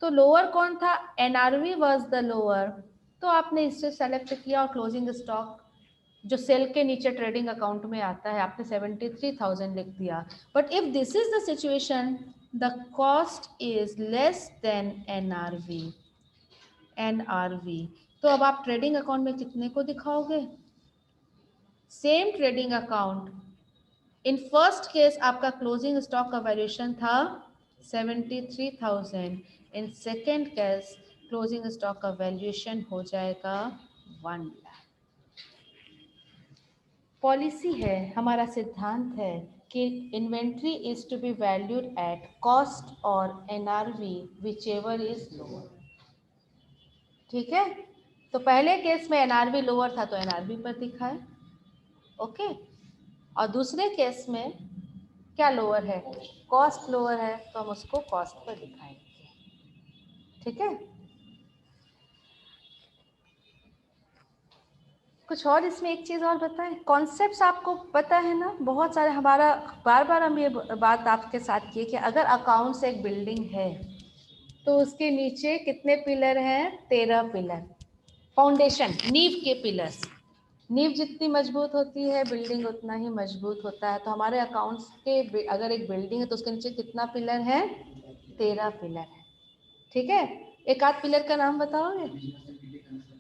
तो लोअर कौन था? NRV वाज द लोअर, तो आपने इससे सेलेक्ट किया और क्लोजिंग स्टॉक जो सेल के नीचे ट्रेडिंग अकाउंट में आता है, आपने 73,000 लिख दिया, but if this is the situation, the cost is less than NRV. तो अब आप ट्रेडिंग अकाउंट में कितने को दिखाओगे? Same trading account, in first case आपका क्लोजिंग स्टॉक का वैल्यूएशन था 73,000, in second case closing stock का वैल्यूएशन हो जाएगा 1 लाख। पॉलिसी है, हमारा सिद्धांत है कि inventory is to be valued at cost और NRV whichever is lower. ठीक है, तो पहले केस में एनआरवी लोअर था तो एनआरवी पर दिखाए, ओके। और दूसरे केस में क्या लोअर है? कॉस्ट लोअर है, तो हम उसको कॉस्ट पर दिखाएंगे। ठीक है, कुछ और इसमें एक चीज़ और बताएं, कॉन्सेप्ट्स आपको पता है ना बहुत सारे, हमारा बार बार हम ये बात आपके साथ किए कि अगर अकाउंट्स एक बिल्डिंग है तो उसके नीचे कितने पिलर हैं? 13 पिलर, फाउंडेशन, नींव के पिलर्स। नींव जितनी मजबूत होती है बिल्डिंग उतना ही मजबूत होता है। तो हमारे अकाउंट्स के अगर एक बिल्डिंग है तो उसके नीचे कितना पिलर है? 13 पिलर है। ठीक है, एक आध पिलर का नाम बताओगे?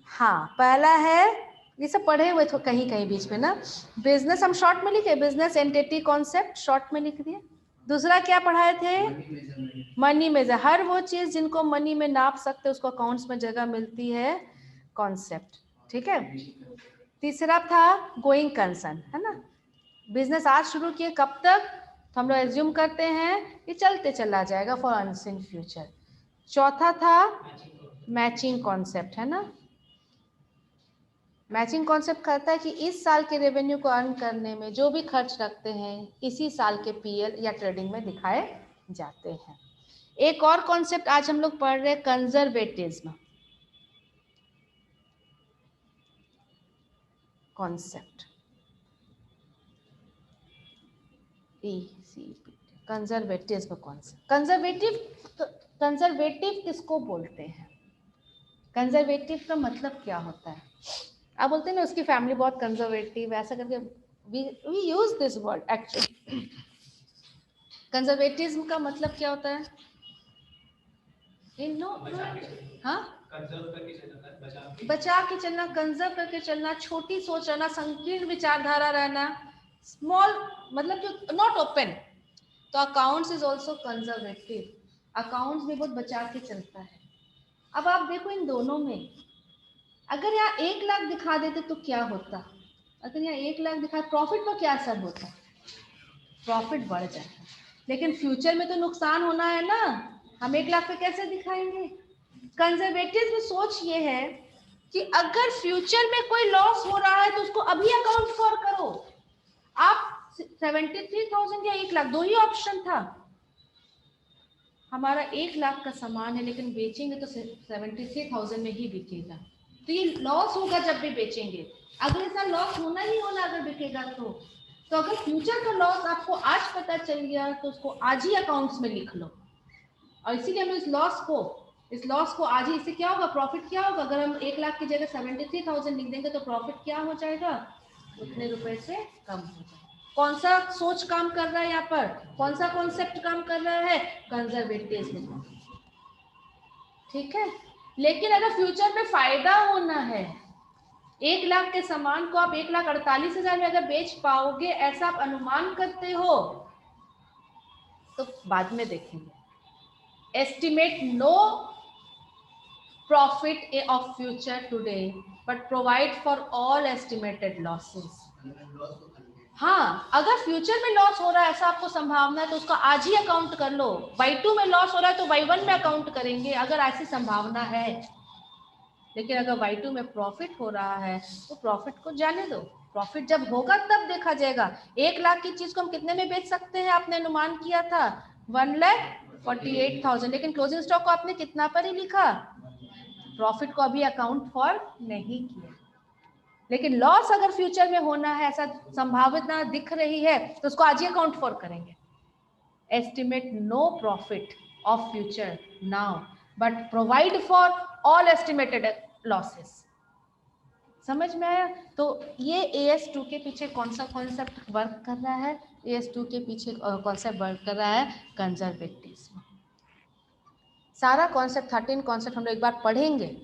हाँ, पहला है, ये सब पढ़े हुए थे कहीं कहीं बीच में ना, बिजनेस, हम शॉर्ट में लिखे, बिजनेस एंटिटी कॉन्सेप्ट शॉर्ट में लिख दिए। दूसरा क्या पढ़ाए थे? मनी मेजर, हर वो चीज जिनको मनी में नाप सकते उसको अकाउंट्स में जगह मिलती है, कॉन्सेप्ट। ठीक है, तीसरा था गोइंग कंसर्न, है ना, बिजनेस आज शुरू किए कब तक, तो हम लोग एज्यूम करते हैं ये चलते चला जाएगा फॉर अनसीन फ्यूचर। चौथा था मैचिंग कॉन्सेप्ट, है ना, मैचिंग कॉन्सेप्ट कहता है कि इस साल के रेवेन्यू को अर्न करने में जो भी खर्च रखते हैं इसी साल के पीएल या ट्रेडिंग में दिखाए जाते हैं। एक और कॉन्सेप्ट आज हम लोग पढ़ रहे हैं, conservatism concept, conservatism concept. Conservative किसको बोलते हैं? कंजर्वेटिव का मतलब क्या होता है? आप बोलते हैं ना उसकी फैमिली बहुत कंजर्वेटिव है, ऐसा करके we use this word actually. Conservatism का मतलब क्या होता है? इन नो, हाँ, बचा के चलना, कंजर्व करके चलना, छोटी सोच रहना, संकीर्ण विचारधारा रहना, स्मॉल मतलब जो नॉट ओपन। तो accounts is also conservative, accounts भी बहुत बचा के चलता है। अब आप देखो इन दोनों में, अगर यहाँ 1 लाख दिखा देते तो क्या होता? अगर यहाँ 1 लाख दिखा, प्रॉफिट पर क्या असर होता? प्रॉफिट बढ़ जाता, लेकिन फ्यूचर में तो नुकसान होना है ना, हम 1 लाख पे कैसे दिखाएंगे? कंजर्वेटिव में सोच ये है कि अगर फ्यूचर में कोई लॉस हो रहा है तो उसको अभी अकाउंट फॉर करो। आप 73,000 या 1 लाख, दो ही ऑप्शन था, हमारा 1 लाख का सामान है लेकिन बेचेंगे तो 73,000 में ही बिकेगा, तो ये लॉस होगा जब भी बेचेंगे, अगले साल लॉस होना ही होना अगर बिकेगा तो अगर फ्यूचर का लॉस आपको आज पता चल गया तो उसको आज ही अकाउंट्स में लिख लो। और इसीलिए हम इस लॉस को आज ही, इससे क्या होगा, प्रॉफिट क्या होगा, अगर हम 1 लाख की जगह 73,000 लिख देंगे तो प्रॉफिट क्या हो जाएगा, उतने रुपए से कम हो जाएगा। कौन सा सोच काम कर रहा है यहाँ पर, कौन सा कॉन्सेप्ट काम कर रहा है? कंजर्वेटिज्म। ठीक है, लेकिन अगर फ्यूचर में फायदा होना है, 1 लाख के सामान को आप 1,48,000 में अगर बेच पाओगे ऐसा आप अनुमान करते हो तो बाद में देखेंगे। Estimate no profit of future today, but provide for all estimated losses. हाँ, अगर फ्यूचर में लॉस हो रहा है ऐसा आपको संभावना है तो उसका आज ही अकाउंट कर लो। Y2 में लॉस हो रहा है तो Y1 में अकाउंट करेंगे अगर ऐसी संभावना है, लेकिन अगर Y2 में प्रॉफिट हो रहा है तो प्रॉफिट को जाने दो, प्रॉफिट जब होगा तब देखा जाएगा। 1 लाख की चीज को हम कितने में बेच सकते हैं? आपने अनुमान किया था 1,48,000, लेकिन क्लोजिंग स्टॉक को आपने कितना पर ही लिखा, प्रॉफिट को अभी अकाउंट फॉर नहीं किया। लेकिन लॉस अगर फ्यूचर में होना है ऐसा संभावना दिख रही है तो उसको आज ही अकाउंट फॉर करेंगे। Estimate no profit of future now but provide for all estimated losses. समझ में आया? तो ये AS2 के पीछे कौन सा कॉन्सेप्ट वर्क कर रहा है? AS2 के पीछे कॉन्सेप्ट वर्क कर रहा है कंजर्वेटिज्म। सारा कॉन्सेप्ट 13 कॉन्सेप्ट हम लोग एक बार पढ़ेंगे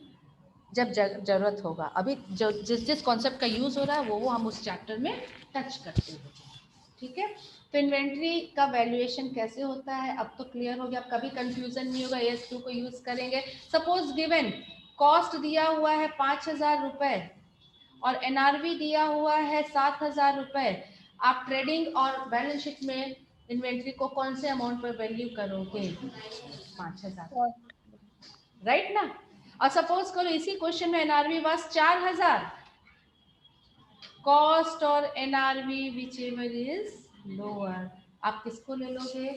जब जरूरत होगा। अभी जो जिस कॉन्सेप्ट का यूज हो रहा है वो हम उस चैप्टर में टच करते हैं। ठीक है, तो इन्वेंट्री का वैल्यूएशन कैसे होता है अब तो क्लियर हो गया, अब कभी कंफ्यूजन नहीं होगा। AS2 को यूज करेंगे। सपोज गिवन कॉस्ट दिया हुआ है 5,000 रुपए और NRV दिया हुआ है 7,000 रुपए। आप ट्रेडिंग और बैलेंस शीट में इन्वेंट्री को कौन से अमाउंट पर वैल्यू करोगे? 5,000, राइट ना? और सपोज करो इसी क्वेश्चन में NRV वाज 4,000, कॉस्ट और NRV whichever is लोअर, आप किसको ले लोगे?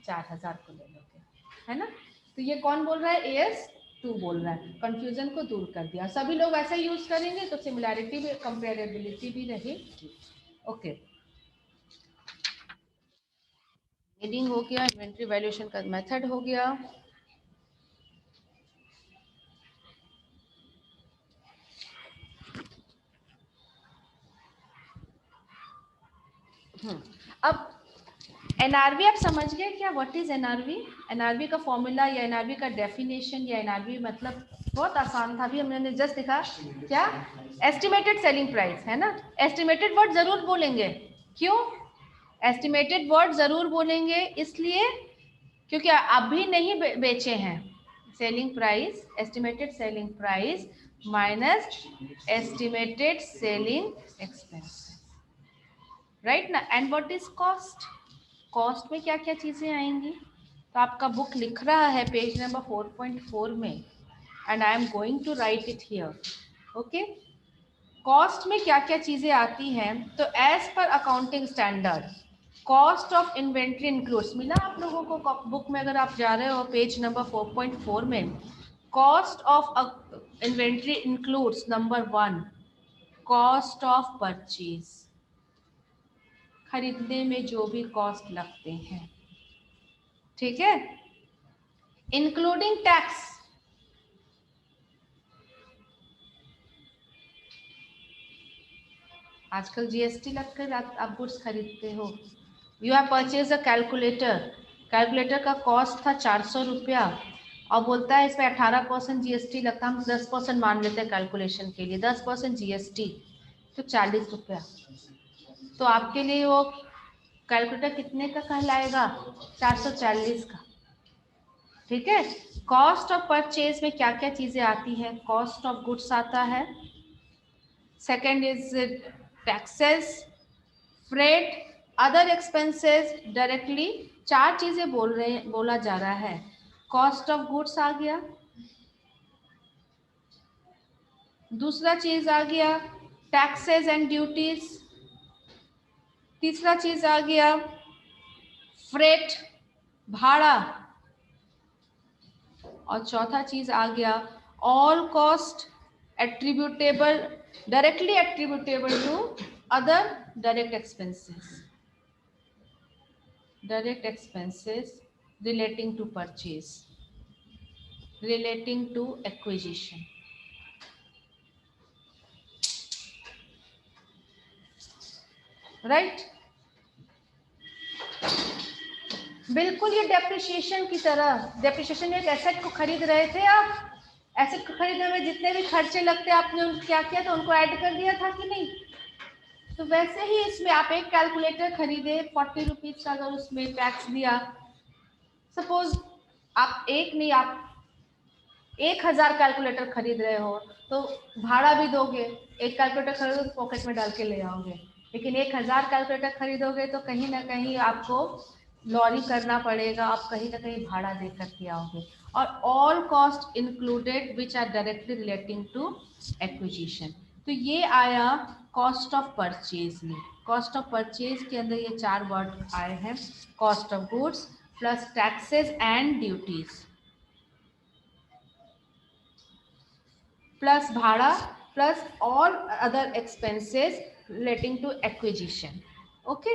4,000 को ले लोगे, है ना? तो ये कौन बोल रहा है? AS2 बोल रहा है। कंफ्यूजन को दूर कर दिया, सभी लोग ऐसा यूज करेंगे तो सिमिलैरिटी भी, कंपेरेबिलिटी भी रहेगी। ओके, रीडिंग हो गया, इन्वेंट्री वैल्यूएशन का मेथड हो गया। अब NRV आप समझ गए क्या? What is NRV? NRV का फॉर्मूला या NRV का डेफिनेशन या NRV मतलब बहुत आसान था, अभी हमने जस्ट देखा। क्या? एस्टिमेटेड सेलिंग प्राइस, है ना? एस्टिमेटेड वर्ड जरूर बोलेंगे। क्यों एस्टिमेटेड वर्ड जरूर बोलेंगे? इसलिए क्योंकि अभी नहीं बेचे हैं। Selling price, estimated selling price minus estimated selling expense, right ना? And what is cost? Cost में क्या क्या चीजें आएंगी? तो आपका बुक लिख रहा है पेज नंबर 4.4 में, and I am going to write it here. Okay, cost में क्या क्या चीजें आती हैं? तो as per accounting standard cost of inventory includes, मिला आप लोगों को बुक में? अगर आप जा रहे हो पेज नंबर 4.4 में, cost of inventory includes number 1 cost of purchase, खरीदने में जो भी कॉस्ट लगते हैं, ठीक है? इंक्लूडिंग टैक्स, आजकल GST लगकर आप गुड्स खरीदते हो। You have purchase a calculator, calculator का कॉस्ट था 400 रुपया और बोलता है इस पर 18% GST लगता है। हम 10% मान लेते हैं कैलकुलेशन के लिए, 10% GST तो 40 रुपया। तो आपके लिए वो कैलकुलेटर कितने का कहलाएगा? 440 का, ठीक है? कॉस्ट ऑफ परचेज में क्या क्या चीजें आती हैं? कॉस्ट ऑफ गुड्स आता है, second is taxes, freight, other expenses directly. 4 चीजें बोला जा रहा है। कॉस्ट ऑफ गुड्स आ गया, दूसरा चीज आ गया टैक्सेस एंड ड्यूटीज, तीसरा चीज आ गया फ्रेट, भाड़ा, और चौथा चीज आ गया all cost attributable, directly attributable to other direct expenses, direct expenses relating to purchase, relating to acquisition, right? बिल्कुल ये डेप्रिसिएशन की तरह, डेप्रिसिएशन एक एसेट को खरीद रहे थे आप, एसेट को खरीदने में जितने भी खर्चे लगते आपने क्या किया था? उनको ऐड कर दिया था कि नहीं? तो वैसे ही इसमें आप एक कैलकुलेटर खरीदे 40 रुपीज का, अगर उसमें टैक्स दिया, सपोज आप एक नहीं आप 1,000 कैलकुलेटर खरीद रहे हो तो भाड़ा भी दोगे। एक कैलकुलेटर खरीदो तो पॉकेट में डाल के ले आओगे, लेकिन 1,000 कैलकुलेटर खरीदोगे तो कहीं ना कहीं आपको लॉरी करना पड़ेगा, आप कहीं ना कहीं भाड़ा दे करके आओगे। और all cost included which are directly relating to acquisition, तो ये आया कॉस्ट ऑफ परचेज में। कॉस्ट ऑफ परचेज के अंदर ये 4 वर्ड आए हैं, cost of goods plus taxes and duties plus भाड़ा plus all other expenses relating to acquisition. Okay,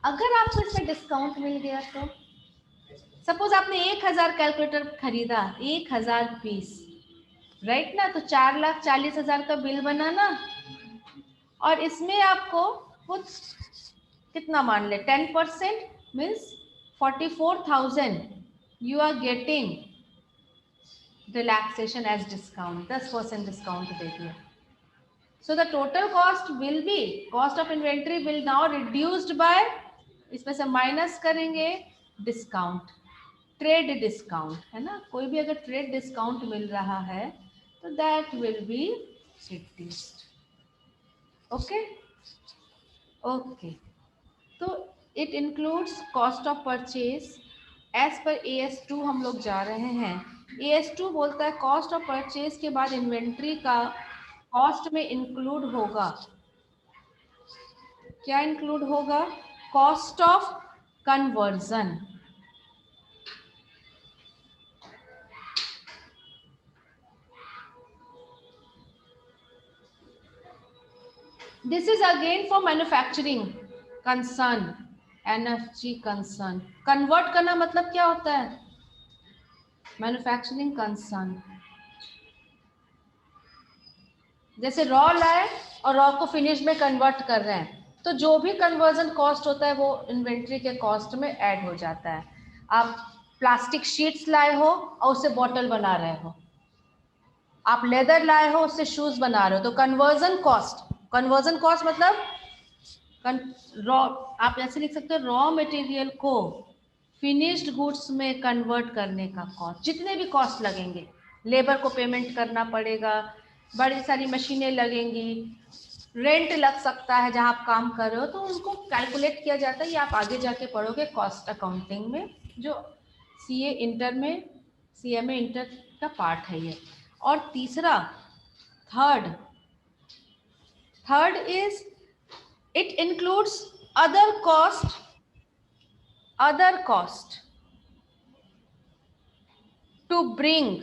अगर आपको इसमें डिस्काउंट मिल गया तो सपोज आपने 1,000 कैलकुलेटर खरीदा, 1,000 पीस, राइट ना। तो 4,40,000 का बिल बना ना, और इसमें आपको कुछ कितना मान ले 10% means 44,000 you are getting relaxation as discount, 10% discount दे दिया. So the total cost will be, cost of inventory will now reduced by, इसमें से माइनस करेंगे डिस्काउंट, ट्रेड डिस्काउंट है ना. कोई भी अगर ट्रेड डिस्काउंट मिल रहा है तो that will be reduced. Okay okay. तो it includes cost of purchase. As per AS2 हम लोग जा रहे हैं. AS2 बोलता है कॉस्ट ऑफ परचेज के बाद इन्वेंट्री का कॉस्ट में इंक्लूड होगा, क्या इंक्लूड होगा? Cost of conversion. This is again for manufacturing concern, NFG concern. Convert करना मतलब क्या होता है? Manufacturing concern. जैसे रॉ लाए और रॉ को फिनिश में कन्वर्ट कर रहे हैं, तो जो भी कन्वर्जन कॉस्ट होता है वो इन्वेंट्री के कॉस्ट में ऐड हो जाता है. आप प्लास्टिक शीट्स लाए हो और उससे बॉटल बना रहे हो, आप लेदर लाए हो उससे शूज बना रहे हो, तो कन्वर्जन कॉस्ट. कन्वर्जन कॉस्ट मतलब रॉ, आप ऐसे लिख सकते हो रॉ मटेरियल को फिनिश्ड गुड्स में कन्वर्ट करने का कॉस्ट. जितने भी कॉस्ट लगेंगे, लेबर को पेमेंट करना पड़ेगा, बड़ी सारी मशीनें लगेंगी, रेंट लग सकता है जहां आप काम कर रहे हो, तो उनको कैलकुलेट किया जाता है. ये आप आगे जाके पढ़ोगे कॉस्ट अकाउंटिंग में, जो CA इंटर में, CMA इंटर का पार्ट है ये. और तीसरा, third is it includes other cost to bring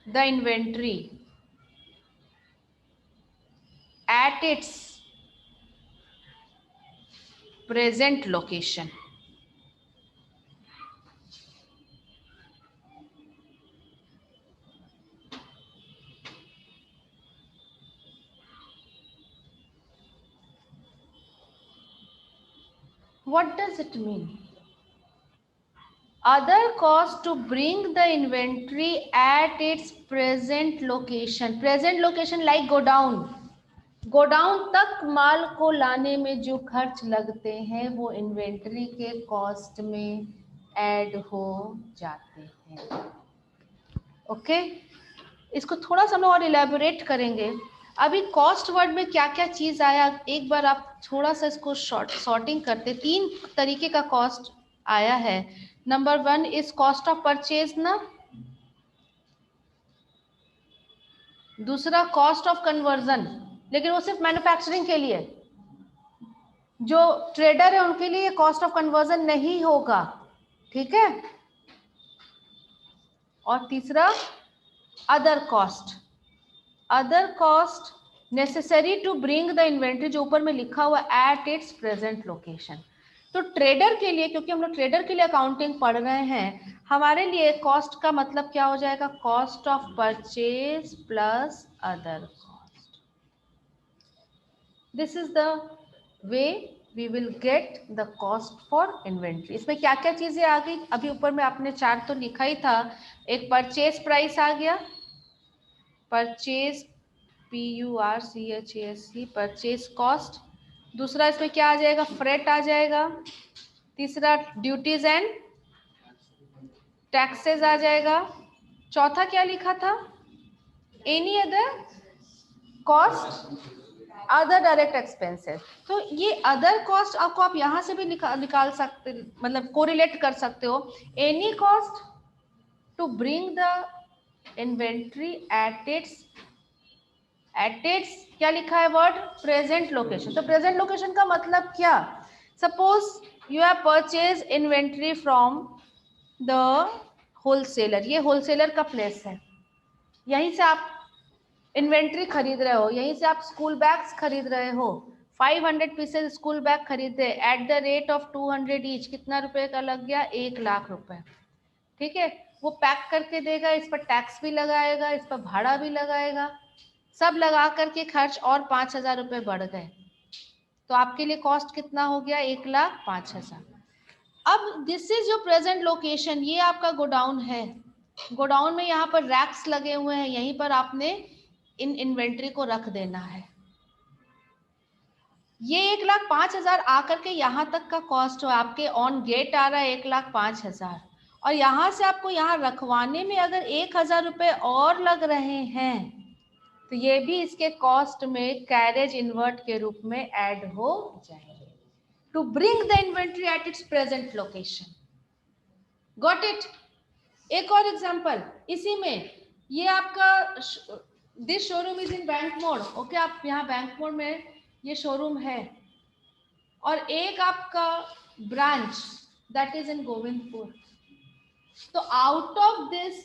the inventory at its present location. What does it mean? Other cost to bring the inventory at its present location. Present location like godown. Godown तक माल को लाने में जो खर्च लगते हैं वो इन्वेंट्री के कॉस्ट में ऐड हो जाते हैं. ओके इसको थोड़ा सा हम लोग और इलेबोरेट करेंगे. अभी कॉस्ट वर्ड में क्या क्या चीज आया, एक बार आप थोड़ा सा इसको सॉर्टिंग करते. 3 तरीके का कॉस्ट आया है. Number 1 is cost of purchase ना, दूसरा कॉस्ट ऑफ कन्वर्जन, लेकिन वो सिर्फ मैन्युफैक्चरिंग के लिए. जो ट्रेडर है उनके लिए कॉस्ट ऑफ कन्वर्जन नहीं होगा, ठीक है. और तीसरा other cost necessary to bring the inventory, जो ऊपर में लिखा हुआ एट इट्स प्रेजेंट लोकेशन. तो ट्रेडर के लिए, क्योंकि हम लोग ट्रेडर के लिए अकाउंटिंग पढ़ रहे हैं, हमारे लिए कॉस्ट का मतलब क्या हो जाएगा? Cost of purchase plus other cost. This is the way we will get the cost for inventory. इसमें क्या क्या चीजें आ गई? अभी ऊपर में आपने चार्ट तो लिखा ही था. एक परचेज प्राइस आ गया, परचेज PURCHASE, परचेज कॉस्ट. दूसरा इसमें क्या आ जाएगा? फ्रेट आ जाएगा. तीसरा ड्यूटीज एंड टैक्सेस आ जाएगा. चौथा क्या लिखा था? Any other cost, other direct expenses. तो ये अदर कॉस्ट आपको आप यहाँ से भी निकाल सकते, मतलब कोरिलेट कर सकते हो. Any cost to bring the inventory at its क्या लिखा है वर्ड? Present location. तो प्रेजेंट लोकेशन का मतलब क्या? Suppose you have purchase inventory from the wholesaler. ये होलसेलर का प्लेस है, यहीं से आप इन्वेंट्री खरीद रहे हो, यहीं से आप स्कूल बैग्स खरीद रहे हो. 500 पीसेज स्कूल बैग खरीदे at the rate of 200 each. कितना रुपए का लग गया? 1 लाख रुपए, ठीक है. वो पैक करके देगा, इस पर टैक्स भी लगाएगा, इस पर भाड़ा भी लगाएगा, सब लगा करके खर्च और 5,000 रुपये बढ़ गए। तो आपके लिए कॉस्ट कितना हो गया? 1,05,000। अब this is your present location, ये आपका गोडाउन है। गोडाउन में यहाँ पर रैक्स लगे हुए हैं, यहीं पर आपने इन इन्वेंट्री को रख देना है। ये 1,05,000 आकर के यहाँ तक का कॉस्ट हो, आपके ऑन गेट आ रहा है 1,05,000, और यहाँ से आपको यहाँ रखवाने में अगर 1,000 रुपये और लग रहे हैं तो ये भी इसके कॉस्ट में कैरेज इनवर्ट के रूप में ऐड हो जाएंगे, to bring the inventory at its present location. Got it? एक और एग्जांपल इसी में, ये आपका this showroom is in bank mode. Okay, आप यहाँ बैंक मोड में ये शोरूम है, और एक आपका branch that is in Govindpur. तो out of this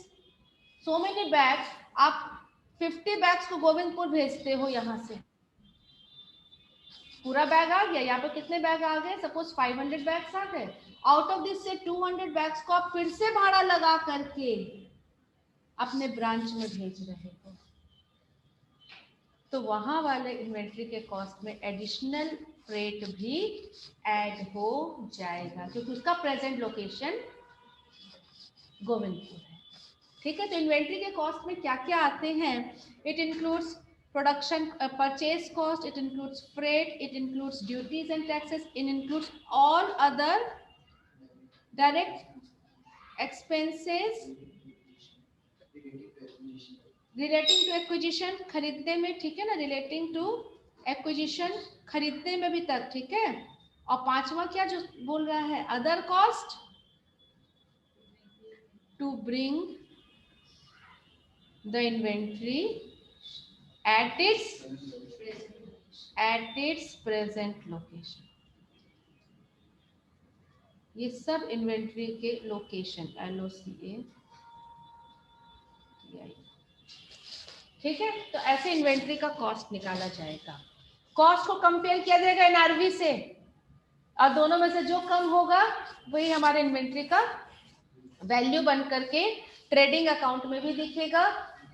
so many bags, आप 50 बैग्स को गोविंदपुर भेजते हो, यहाँ से पूरा बैग आ गया। यहाँ पे कितने बैग आ गए? सपोज 500 बैग्स आ गए। आउट ऑफ दिस से 200 बैग्स को आप फिर से भाड़ा लगा करके अपने ब्रांच में भेज रहे हो, तो वहां वाले इन्वेंट्री के कॉस्ट में एडिशनल फ्रेट भी ऐड हो जाएगा, क्योंकि उसका प्रेजेंट लोकेशन गोविंदपुर है। ठीक है, तो इन्वेंट्री के कॉस्ट में क्या क्या आते हैं? It includes production purchase cost, it includes freight, it includes duties and taxes, it includes all other direct expenses relating to acquisition, खरीदने में, ठीक है ना, रिलेटिंग टू एक्विजिशन, खरीदने में भी तक, ठीक है। और पांचवा क्या जो बोल रहा है? Other cost to bring the inventory at its present location. ये सब इन्वेंट्री के लोकेशन, LOCA, ठीक है। तो ऐसे इन्वेंट्री का कॉस्ट निकाला जाएगा। कॉस्ट को कंपेयर किया जाएगा NRV से, और दोनों में से जो कम होगा वही हमारे इन्वेंट्री का वैल्यू बन करके ट्रेडिंग अकाउंट में भी दिखेगा,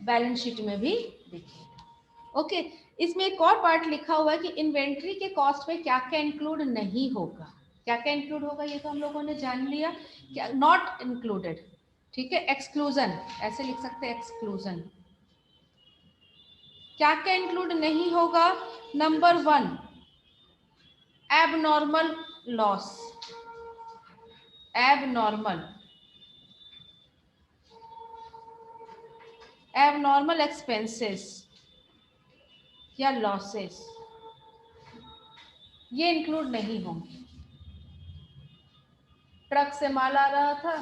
बैलेंस शीट में भी दिखेगा। ओके, इसमें एक और पार्ट लिखा हुआ है कि इन्वेंट्री के कॉस्ट में क्या क्या इंक्लूड नहीं होगा। क्या क्या इंक्लूड होगा ये तो हम लोगों ने जान लिया, क्या नॉट इंक्लूडेड, ठीक है। एक्सक्लूजन, ऐसे लिख सकते हैं, एक्सक्लूजन। क्या क्या इंक्लूड नहीं होगा? Number 1, abnormal loss, abnormal expenses या लॉसेस, ये इंक्लूड नहीं होंगे। ट्रक से माल आ रहा था,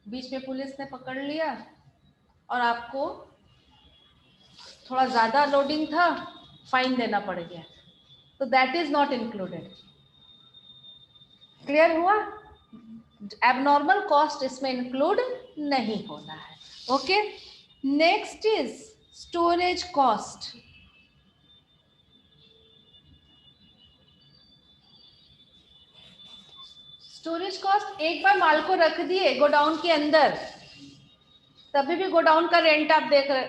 बीच में पुलिस ने पकड़ लिया और आपको थोड़ा ज्यादा लोडिंग था, फाइन देना पड़ गया, तो that is not included. Clear हुआ? एबनॉर्मल कॉस्ट इसमें इंक्लूड नहीं होना है। Okay, next is storage cost. Storage cost, एक बार माल को रख दिए गोडाउन के अंदर, तभी भी गोडाउन का रेंट आप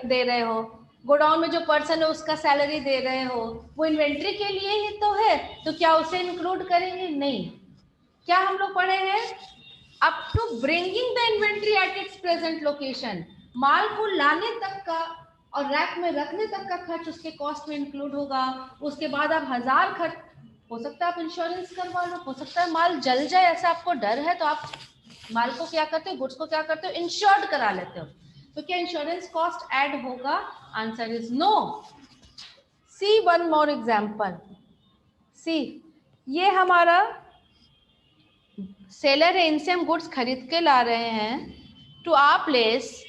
दे रहे हो, गोडाउन में जो पर्सन है उसका सैलरी दे रहे हो, वो इन्वेंट्री के लिए ही तो है, तो क्या उसे इंक्लूड करेंगे? नहीं। क्या हम लोग पढ़े हैं? Up to bringing the inventory at its present location, माल को लाने तक का और रैक में रखने तक का खर्च उसके कॉस्ट में इंक्लूड होगा। उसके बाद आप 1000 खर्च, हो सकता है आप इंश्योरेंस करवा लो, हो सकता है माल जल जाए, ऐसा आपको डर है तो आप माल को क्या करते हो, गुड्स को क्या करते हो, इंश्योर्ड करा लेते हो। तो क्या इंश्योरेंस कॉस्ट ऐड होगा? Answer is no. See one more example. See, ये हमारा सेलर है, इनसे हम गुड्स खरीद के ला रहे हैं to our place,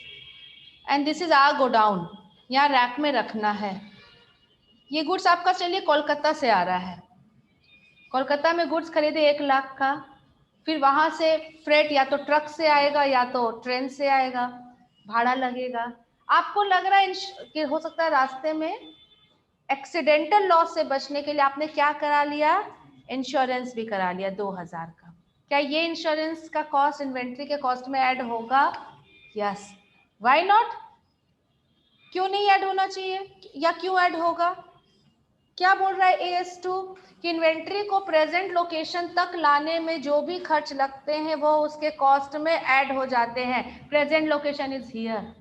and this is our godown, यहाँ रैक में रखना है। ये गुड्स आपका चलिए कोलकाता से आ रहा है, कोलकाता में गुड्स खरीदे 1 लाख का, फिर वहां से फ्रेट या तो ट्रक से आएगा या तो ट्रेन से आएगा, भाड़ा लगेगा। आपको लग रहा है कि हो सकता है रास्ते में एक्सीडेंटल लॉस से बचने के लिए आपने क्या करा लिया? इंश्योरेंस भी करा लिया 2000 का। क्या ये इंश्योरेंस का कॉस्ट इन्वेंट्री के कॉस्ट में ऐड होगा? Yes, why not? क्यों नहीं ऐड होना चाहिए या क्यों ऐड होगा? क्या बोल रहा है AS2 कि इन्वेंट्री को प्रेजेंट लोकेशन तक लाने में जो भी खर्च लगते हैं वो उसके कॉस्ट में ऐड हो जाते हैं। Present location is here.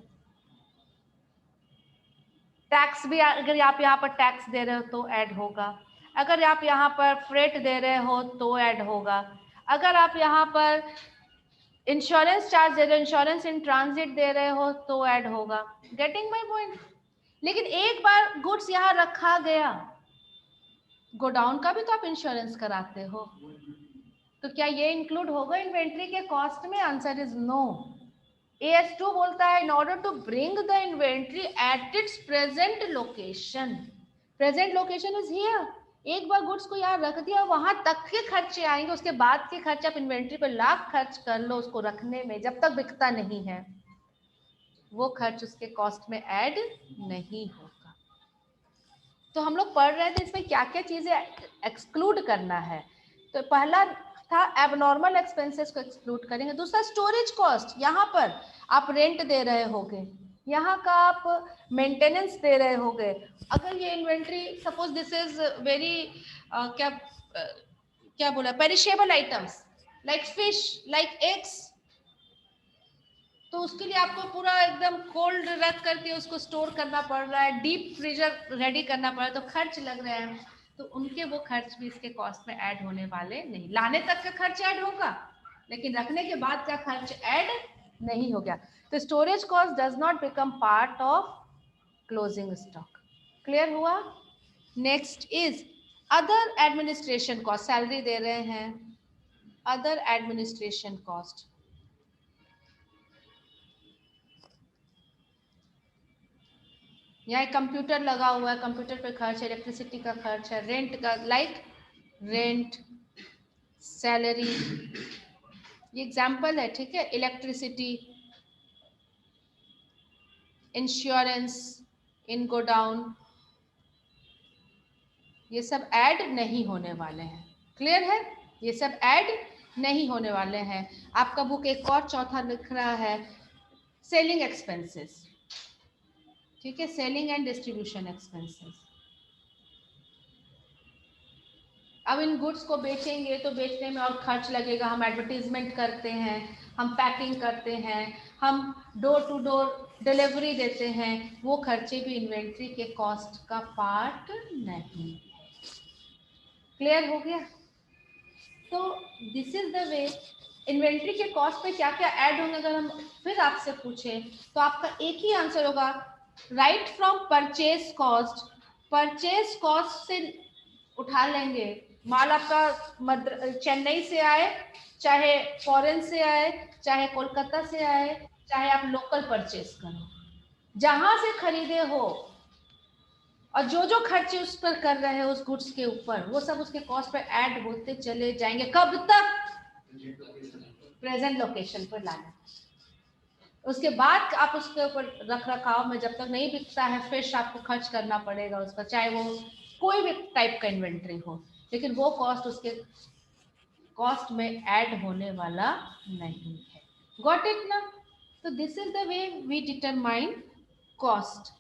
Tax भी अगर आप यहाँ पर टैक्स दे रहे हो तो ऐड होगा, अगर आप यहाँ पर फ्रेट दे रहे हो तो ऐड होगा, अगर आप यहाँ पर इंश्योरेंस चार्ज दे रहे हो, इंश्योरेंस इन ट्रांजिट दे रहे हो तो ऐड होगा। Getting my point? लेकिन एक बार गुड्स यहाँ रखा गया, गोडाउन का भी तो आप इंश्योरेंस कराते हो, तो क्या ये इंक्लूड होगा इन्वेंट्री के कॉस्ट में? Answer is no. AS2 बोलता है in order to bring the inventory at its present location, present location is here. एक बार गुड्स को यहाँ रख दिया, वहां तक के खर्चे आएंगे, उसके बाद के खर्चे आप इन्वेंट्री पे लाख खर्च कर लो उसको रखने में, जब तक बिकता नहीं है वो खर्च उसके कॉस्ट में ऐड नहीं होगा। तो हम लोग पढ़ रहे थे इसमें क्या क्या चीजें एक्सक्लूड करना है। तो पहला था एबनॉर्मल एक्सपेंसेस को एक्सक्लूड करेंगे। दूसरा स्टोरेज कॉस्ट, यहाँ पर आप रेंट दे रहे होगे, यहाँ का आप मेंटेनेंस दे रहे होगे। अगर ये inventory suppose this is very क्या बोला, perishable items like fish, like eggs, तो उसके लिए आपको पूरा एकदम कोल्ड रख करके उसको स्टोर करना पड़ रहा है, डीप फ्रीजर रेडी करना पड़ रहा है, तो खर्च लग रहे हैं, तो उनके वो खर्च भी इसके कॉस्ट में ऐड होने वाले नहीं। लाने तक का खर्च ऐड होगा लेकिन रखने के बाद का खर्च ऐड नहीं हो गया। तो storage cost does not become part of closing stock. Clear हुआ? Next is other administration cost, salary दे रहे हैं, अदर एडमिनिस्ट्रेशन कॉस्ट, यहाँ कंप्यूटर लगा हुआ है, कंप्यूटर पे खर्च है, इलेक्ट्रिसिटी का खर्च है, रेंट का, लाइक रेंट, सैलरी, ये एग्जाम्पल है, ठीक है। इलेक्ट्रिसिटी, इंश्योरेंस इन गोडाउन, ये सब ऐड नहीं होने वाले हैं। क्लियर है? ये सब ऐड नहीं होने वाले हैं। आपका बुक एक और चौथा लिख रहा है सेलिंग एक्सपेंसेस, ठीक है, सेलिंग एंड डिस्ट्रीब्यूशन एक्सपेंसेस। अब इन गुड्स को बेचेंगे तो बेचने में और खर्च लगेगा, हम एडवर्टीजमेंट करते हैं, हम पैकिंग करते हैं, हम डोर टू डोर डिलीवरी देते हैं, वो खर्चे भी इन्वेंट्री के कॉस्ट का पार्ट नहीं है। क्लियर हो गया? तो this is the way inventory के कॉस्ट पे क्या क्या ऐड होंगे। अगर हम फिर आपसे पूछें तो आपका एक ही आंसर होगा, right from purchase cost. Purchase cost से उठा लेंगे, माल आपका चेन्नई से आए, चाहे फॉरेन से आए, चाहे कोलकाता से आए, चाहे आप लोकल परचेज करो, जहां से खरीदे हो, और जो जो खर्चे उस पर कर रहे हैं उस गुड्स के ऊपर, वो सब उसके कॉस्ट पर ऐड होते चले जाएंगे। कब तक? प्रेजेंट लोकेशन पर लाना। उसके बाद आप उसके ऊपर रख रखाव में जब तक नहीं बिकता है फिश, आपको खर्च करना पड़ेगा उसका, चाहे वो कोई भी टाइप का इन्वेंट्री हो, लेकिन वो कॉस्ट उसके कॉस्ट में ऐड होने वाला नहीं है। गॉट इट ना? तो this is the way we determine cost.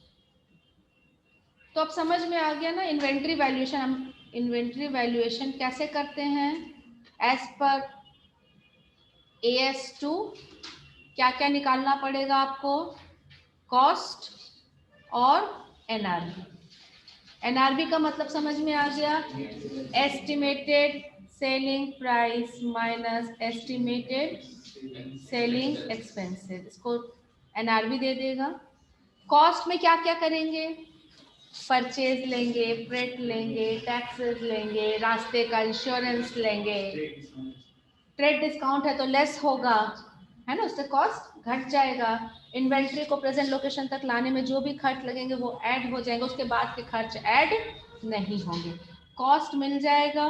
तो अब समझ में आ गया ना इन्वेंट्री वैल्यूएशन। हम इन्वेंट्री वैल्यूएशन कैसे करते हैं? एज पर AS2 क्या क्या निकालना पड़ेगा आपको? कॉस्ट और NRV। NRV का मतलब समझ में आ गया, estimated selling price minus estimated selling expenses, इसको NRV दे देगा। कॉस्ट में क्या क्या करेंगे? परचेज लेंगे, फ्रेट लेंगे, टैक्सेस लेंगे, रास्ते का इंश्योरेंस लेंगे, ट्रेड डिस्काउंट है तो लेस होगा, है ना, उससे कॉस्ट घट जाएगा। इन्वेंट्री को प्रेजेंट लोकेशन तक लाने में जो भी खर्च लगेंगे वो ऐड हो जाएंगे, उसके बाद के खर्च ऐड नहीं होंगे। कॉस्ट मिल जाएगा।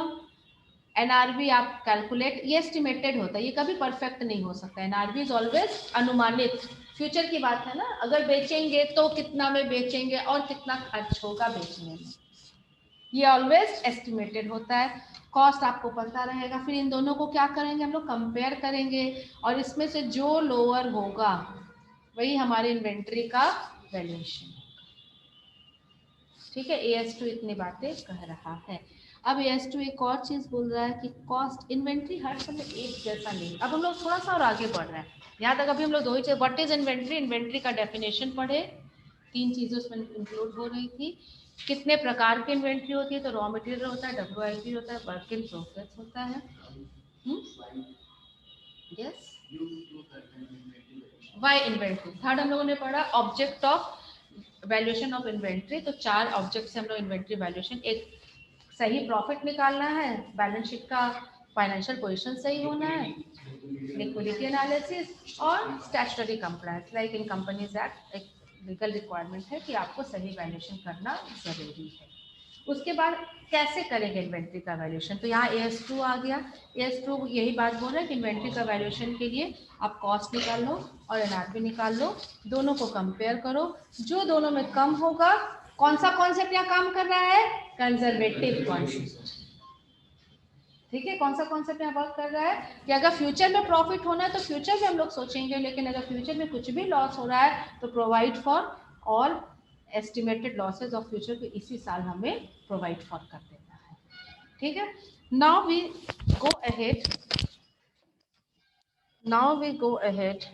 NRV आप कैलकुलेट, ये एस्टिमेटेड होता है, ये कभी परफेक्ट नहीं हो सकता। NRV इज ऑलवेज अनुमानित, फ्यूचर की बात है ना, अगर बेचेंगे तो कितना में बेचेंगे और कितना खर्च होगा बेचने में, ये ऑलवेज एस्टिमेटेड होता है। कॉस्ट आपको पता रहेगा। फिर इन दोनों को क्या करेंगे हम लोग, कंपेयर करेंगे, और इसमें से जो लोअर होगा वही हमारे इन्वेंट्री का वैल्यूएशन। ठीक है, AS2 इतनी बातें कह रहा है। अब AS2 एक और चीज बोल रहा है कि कॉस्ट, इन्वेंट्री हर समय एक जैसा नहीं। अब हम लोग थोड़ा सा और आगे बढ़ रहे हैं, यहाँ तक अभी हम लोग दो ही चीज, व्हाट इज इन्वेंट्री, इन्वेंट्री का डेफिनेशन पढ़े, 3 चीजें उसमें इंक्लूड हो रही थी। कितने प्रकार की इन्वेंट्री होती है, तो रॉ मटेरियल होता है, WIP होता है, वर्क इन प्रोग्रेस होता है। Yes, Y inventory. थर्ड हम लोगों ने पढ़ा object of valuation of inventory. तो 4 ऑब्जेक्ट से हम लोग इन्वेंट्री वैल्यूएशन, एक सही प्रॉफिट निकालना है, बैलेंस शीट का फाइनेंशियल पोजीशन सही होना है, लिक्विडिटी एनालिसिस और statutory compliance. Like in companies act एक लीगल रिक्वायरमेंट है कि आपको सही वैल्यूएशन करना जरूरी है। उसके बाद कैसे करेंगे इन्वेंट्री का वैल्यूएशन, तो यहाँ AS2 आ गया। AS2 यही बात बोल रहा है कि इन्वेंट्री का वैल्यूएशन के लिए आप कॉस्ट निकाल लो और NRV निकाल लो, दोनों को कंपेयर करो, जो दोनों में कम होगा, कौन सा कॉन्सेप्ट यहाँ काम कर रहा है, कंजर्वेटिव कॉन्सेप्ट। ठीक है, कौन सा कॉन्सेप्ट यहाँ वर्क कर रहा है कि अगर फ्यूचर में प्रॉफिट होना है तो फ्यूचर में हम लोग सोचेंगे, लेकिन अगर फ्यूचर में कुछ भी लॉस हो रहा है तो provide for all estimated losses of future को इसी साल हमें प्रोवाइड फॉर कर देना है। ठीक है, नाउ वी गो अहेड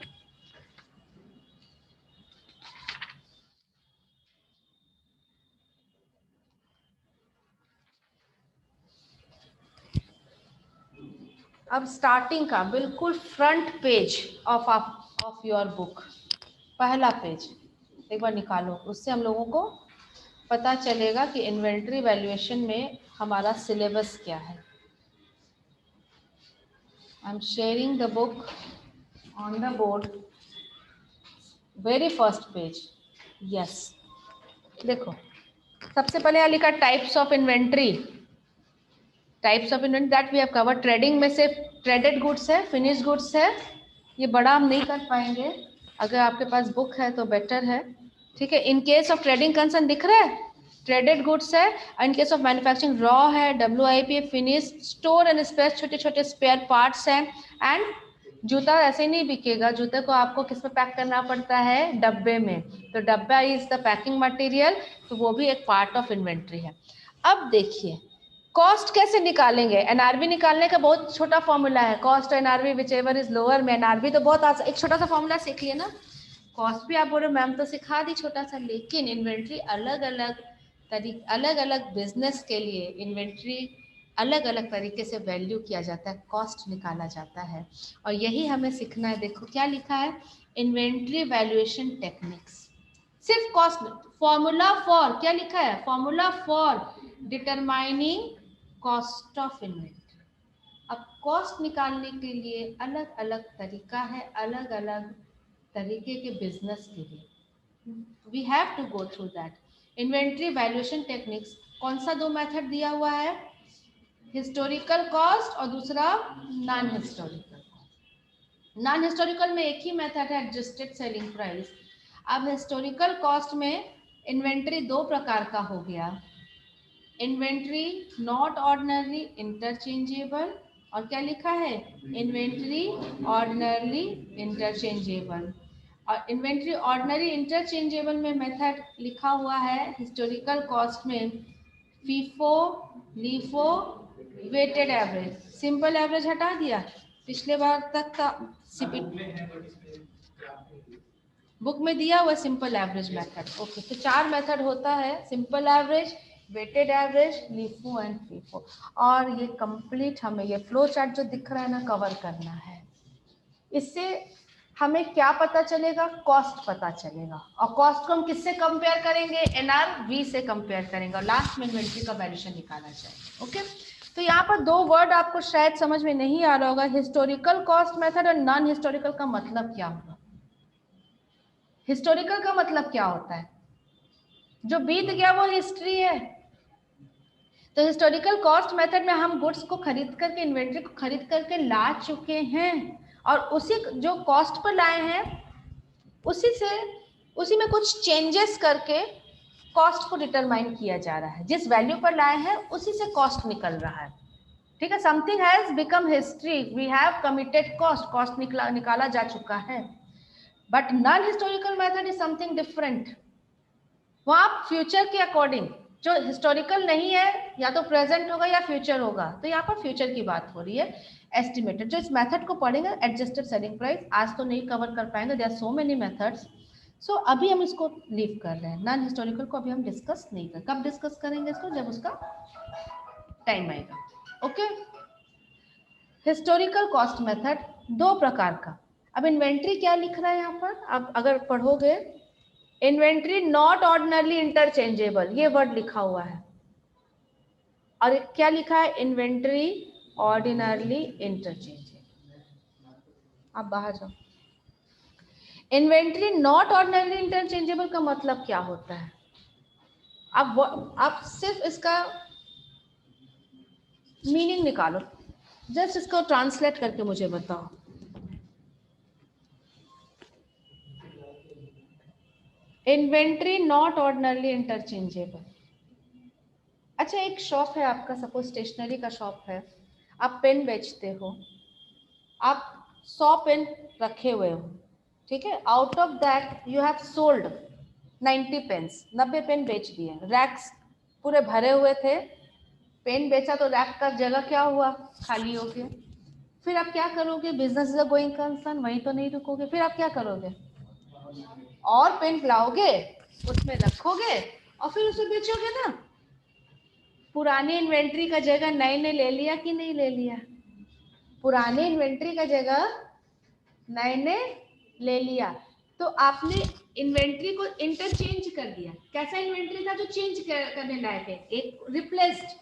अब स्टार्टिंग का बिल्कुल front page of your book, पहला पेज एक बार निकालो, उससे हम लोगों को पता चलेगा कि इन्वेंट्री वैल्यूएशन में हमारा सिलेबस क्या है। I am sharing the book on the board, very first page. Yes, देखो सबसे पहले यहाँ लिखा types of inventory. Types of inventory that we have cover, trading में से ट्रेडेड गुड्स है, फिनिश गुड्स है, ये बड़ा हम नहीं कर पाएंगे, अगर आपके पास बुक है तो बेटर है। ठीक है, in case of trading concern दिख रहा है, ट्रेडेड गुड्स है, in case of manufacturing raw है, WIP finish, store and spare छोटे छोटे स्पेयर पार्ट्स हैं, एंड जूता ऐसे नहीं बिकेगा, जूते को आपको किस में पैक करना पड़ता है, डब्बे में, तो डब्बा इज द पैकिंग मटेरियल, तो वो भी एक पार्ट ऑफ इन्वेंट्री है। अब देखिए कॉस्ट कैसे निकालेंगे, NRV निकालने का बहुत छोटा फॉर्मूला है, cost NRV which ever is lower में NRV तो बहुत आसान, एक छोटा सा फॉर्मूला सीख लिया ना। कॉस्ट भी आप बोल रहे मैम तो सिखा दी छोटा सा, लेकिन इन्वेंट्री अलग अलग बिजनेस के लिए इन्वेंट्री अलग अलग तरीके से वैल्यू किया जाता है, कॉस्ट निकाला जाता है, और यही हमें सीखना है। देखो क्या लिखा है, इन्वेंट्री वैल्यूएशन टेक्निक्स, सिर्फ कॉस्ट, फॉर्मूला फॉर, क्या लिखा है, formula for determining cost of inventory. अब कॉस्ट निकालने के लिए अलग अलग तरीका है, अलग अलग तरीके के बिजनेस के लिए, we have to go through that. Inventory valuation techniques, कौन सा 2 मेथड दिया हुआ है, हिस्टोरिकल कॉस्ट और दूसरा नॉन हिस्टोरिकल। नॉन हिस्टोरिकल में एक ही मेथड है, एडजस्टेड सेलिंग प्राइस। अब हिस्टोरिकल कॉस्ट में इन्वेंट्री 2 प्रकार का हो गया, इन्वेंट्री नॉट ऑर्डिनरी इंटरचेंजेबल, और क्या लिखा है, इन्वेंट्री ऑर्डिनरी इंटरचेंजेबल। और इन्वेंट्री ऑर्डिनरी इंटरचेंजेबल में मेथड लिखा हुआ है हिस्टोरिकल कॉस्ट में, FIFO, LIFO, weighted average. Simple average हटा दिया, पिछले बार तक का बुक में दिया हुआ सिंपल एवरेज मेथड। ओके, तो 4 मेथड होता है, simple average, weighted average, LIFO and FIFO, और ये कंप्लीट हमें ये फ्लो चार्ट जो दिख रहा है ना कवर करना है। इससे हमें क्या पता चलेगा, कॉस्ट पता चलेगा, और कॉस्ट को हम किससे कंपेयर करेंगे, NRV से कंपेयर करेंगे, और लास्ट में इन्वेंट्री का वैल्यूएशन निकाला जाएगा। ओके, तो यहाँ पर 2 वर्ड आपको शायद समझ में नहीं आ रहा होगा, हिस्टोरिकल कॉस्ट मेथड और नॉन हिस्टोरिकल का मतलब क्या होगा। हिस्टोरिकल का मतलब क्या होता है, जो बीत गया वो हिस्ट्री है। तो हिस्टोरिकल कॉस्ट मेथड में हम गुड्स को खरीद करके, इन्वेंट्री को खरीद करके ला चुके हैं, और उसी जो कॉस्ट पर लाए हैं उसी में कुछ चेंजेस करके कॉस्ट को डिटरमाइन किया जा रहा है, जिस वैल्यू पर लाए हैं उसी से कॉस्ट निकल रहा है। ठीक है, something has become history, we have committed cost, cost निकाला जा चुका है। But non historical method is something different, वो आप फ्यूचर के अकॉर्डिंग, जो हिस्टोरिकल नहीं है या तो प्रेजेंट होगा या फ्यूचर होगा, तो यहाँ पर फ्यूचर की बात हो रही है। एस्टिमेटेड, जो इस मेथड को पढ़ेंगे एडजस्टेड सेलिंग प्राइस, आज तो नहीं कवर कर पाएंगे, there are so many methods, so अभी हम इसको लीव कर रहे हैं। नॉन हिस्टोरिकल को अभी हम डिस्कस नहीं कर, कब डिस्कस करेंगे इसको, जब उसका टाइम आएगा। ओके, हिस्टोरिकल कॉस्ट मेथड दो प्रकार का। अब इन्वेंट्री क्या लिख रहा है यहाँ पर, आप अगर पढ़ोगे, इन्वेंट्री नॉट ऑर्डिनरली इंटरचेंजेबल, ये वर्ड लिखा हुआ है, और क्या लिखा है, इन्वेंट्री ऑर्डिनरली इंटरचेंजेबल। आप बाहर जाओ। इन्वेंट्री नॉट ऑर्डिनरली इंटरचेंजेबल का मतलब क्या होता है, आप सिर्फ इसका मीनिंग निकालो, जस्ट इसको ट्रांसलेट करके मुझे बताओ। Inventory not ordinarily interchangeable. अच्छा, एक शॉप है आपका, सपोज स्टेशनरी का शॉप है, आप पेन बेचते हो, आप 100 पेन रखे हुए हो, ठीक है, out of that you have sold 90 pens, 90 pen बेच दिए, रैक्स पूरे भरे हुए थे, पेन बेचा तो रैक का जगह क्या हुआ, खाली हो गया। फिर आप क्या करोगे, business is a going concern, वहीं तो नहीं रुकोगे, फिर आप क्या करोगे, और पेन लाओगे, उसमें रखोगे और फिर उसे बेचोगे ना। पुरानी इन्वेंट्री का जगह नए ने ले लिया कि नहीं ले लिया, पुरानी इन्वेंट्री का जगह नए ने ले लिया, तो आपने इन्वेंट्री को इंटरचेंज कर दिया। कैसा इन्वेंट्री था जो चेंज करने लायक है, एक रिप्लेस्ड,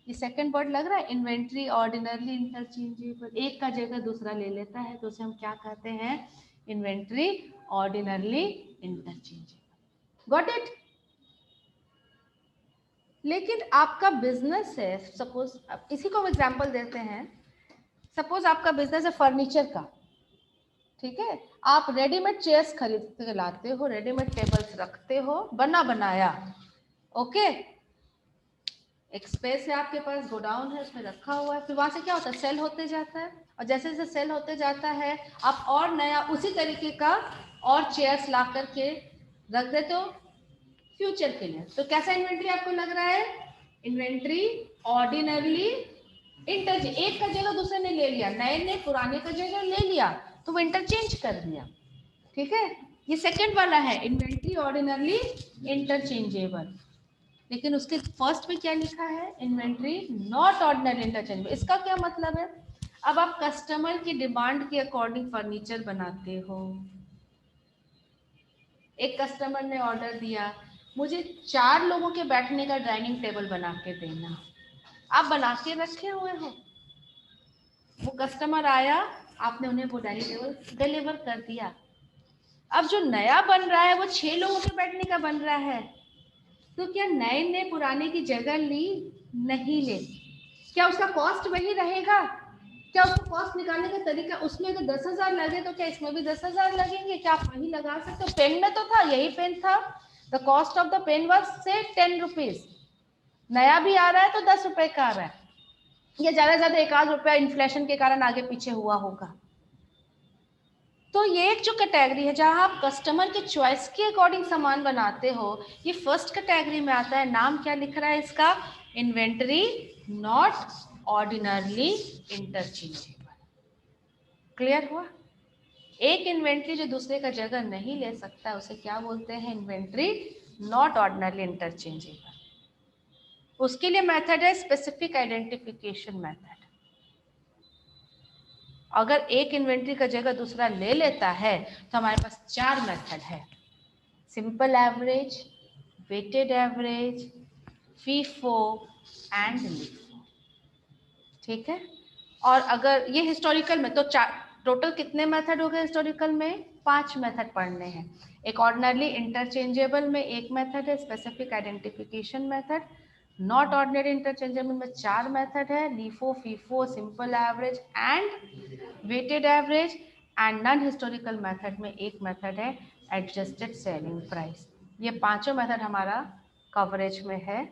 ये सेकंड वर्ड लग रहा है, इन्वेंट्री ऑर्डिनरली इंटरचेंजेबल, एक का जगह दूसरा ले लेता है, तो उसे हम क्या कहते हैं, inventory ordinarily interchangeable. Got it. लेकिन आपका बिजनेस है, सपोज इसी को एग्जांपल देते हैं, सपोज आपका बिजनेस है फर्नीचर का, ठीक है, आप रेडीमेड चेयर्स खरीद के लाते हो, रेडीमेड टेबल्स रखते हो, बना बनाया, ओके, एक स्पेस है आपके पास, गोडाउन है, उसमें रखा हुआ है, फिर वहां से क्या होता है, सेल होते जाता है, और जैसे जैसे सेल होते जाता है आप और नया उसी तरीके का और चेयर्स ला करके रख देते हो फ्यूचर के लिए। तो कैसा इन्वेंट्री आपको लग रहा है, इन्वेंट्री ऑर्डिनरली इंटरचेंज, एक का जगह दूसरे ने ले लिया, नए ने पुराने का जगह ले लिया, तो वो इंटरचेंज कर दिया, ठीक है, ये सेकंड वाला है, इन्वेंट्री ऑर्डिनरली इंटरचेंजेबल। लेकिन उसके फर्स्ट में क्या लिखा है, इन्वेंट्री नॉट ऑर्डिनरी इंटरचेंजेबल। इसका क्या मतलब है, अब आप कस्टमर की डिमांड के अकॉर्डिंग फर्नीचर बनाते हो, एक कस्टमर ने ऑर्डर दिया, मुझे 4 लोगों के बैठने का डाइनिंग टेबल बना के देना, आप बना के रखे हुए हो, वो कस्टमर आया, आपने उन्हें वो डाइनिंग टेबल डिलीवर कर दिया, अब जो नया बन रहा है वो 6 लोगों के बैठने का बन रहा है, तो क्या नए ने पुराने की जगह ली, नहीं ले, क्या उसका कॉस्ट वही रहेगा, क्या उसको कॉस्ट निकालने का तरीका, उसमें अगर 10,000 लगे तो क्या इसमें भी 10,000 लगेंगे, क्या आप वही लगा सकते हो, पेन में तो था, यही पेन था, the cost of the pen was say 10 rupees, नया भी आ रहा है तो 10 रुपए का आ रहा है, या ज्यादा 1 रुपया इन्फ्लेशन के कारण आगे पीछे हुआ होगा। तो ये एक जो कैटेगरी है जहां आप कस्टमर के चॉइस के अकॉर्डिंग सामान बनाते हो, ये फर्स्ट कैटेगरी में आता है। नाम क्या लिख रहा है इसका, inventory not ordinarily interchangeable. Clear हुआ, एक इन्वेंट्री जो दूसरे का जगह नहीं ले सकता उसे क्या बोलते हैं, इन्वेंट्री नॉट ऑर्डिनरली इंटरचेंजेबल। उसके लिए मेथड है स्पेसिफिक आइडेंटिफिकेशन मेथड। अगर एक इन्वेंट्री का जगह दूसरा ले लेता है तो हमारे पास 4 मेथड है, simple average, weighted average, FIFO and LIFO, ठीक है। और अगर ये हिस्टोरिकल में तो टोटल कितने मेथड हो गए, हिस्टोरिकल में 5 मेथड पढ़ने हैं। एक ऑर्डिनरली इंटरचेंजेबल में एक मेथड है, specific identification method, not ordinary interchangeable में 4 मेथड है, LIFO, FIFO, simple average and weighted average, and non historical method में एक मेथड है एडजस्टेड सेलिंग प्राइस। ये पांचों मेथड हमारा कवरेज में है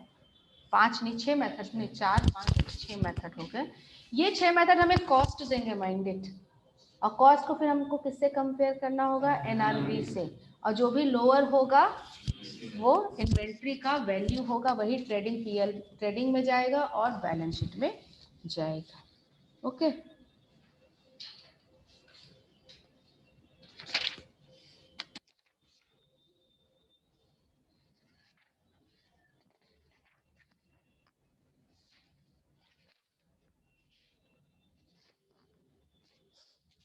5 नहीं 6 मेथड नहीं 4 5 6 मेथड हो गए। ये 6 मेथड हमें कॉस्ट देंगे माइंड इट, और कॉस्ट को फिर हमको किससे कंपेयर करना होगा, एनआरवी से, और जो भी लोअर होगा वो इन्वेंट्री का वैल्यू होगा, वही ट्रेडिंग पीएल ट्रेडिंग में जाएगा और बैलेंस शीट में जाएगा। ओके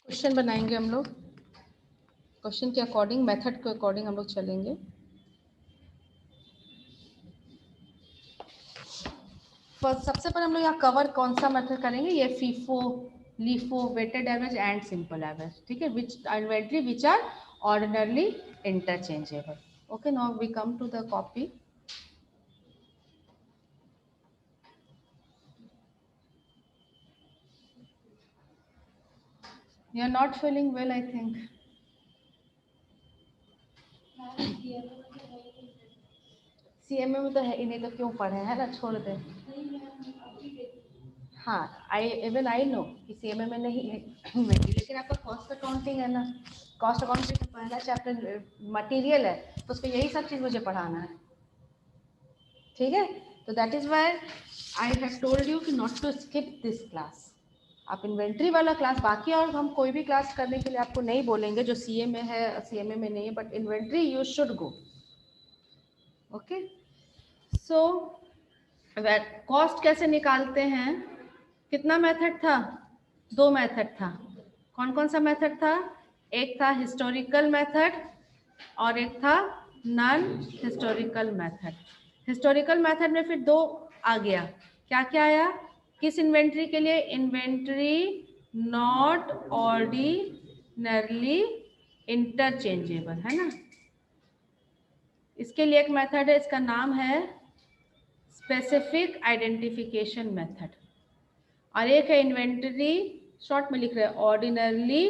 क्वेश्चन बनाएंगे हम लोग, क्वेश्चन के अकॉर्डिंग मेथड के अकॉर्डिंग हम लोग चलेंगे। सबसे पहले हम लोग यहाँ कवर कौन सा मेथड करेंगे, ये FIFO, LIFO, weighted average and simple average, ठीक है, which inventory which are ordinarily interchangeable. Okay now we come to the copy. You are not feeling well, I think. CMA में तो है ही नहीं, तो क्यों पढ़े है ना, छोड़ दे। हाँ आई नो कि सीएमए में नहीं है लेकिन आपका कॉस्ट अकाउंटिंग है ना, कॉस्ट अकाउंटिंग का पहला चैप्टर मटेरियल है, तो उसको यही सब चीज़ मुझे पढ़ाना है, ठीक है। तो that is why I have told you कि not to skip this class. आप इन्वेंट्री वाला क्लास बाकी और हम कोई भी क्लास करने के लिए आपको नहीं बोलेंगे जो सीएमए है सीएमए में नहीं है, but inventory you should go. Okay so cost कैसे निकालते हैं, कितना मेथड था, 2 मेथड था। कौन कौन सा मेथड था, एक था हिस्टोरिकल मेथड और एक था non historical method. Historical method में फिर 2 आ गया, क्या क्या आया, किस इन्वेंट्री के लिए, इन्वेंट्री नॉट ऑर्डिनरली इंटरचेंजेबल, है ना। इसके लिए एक मेथड है, इसका नाम है स्पेसिफिक आइडेंटिफिकेशन मेथड, और एक है इन्वेंटरी, शॉर्ट में लिख रहे हैं ऑर्डिनरली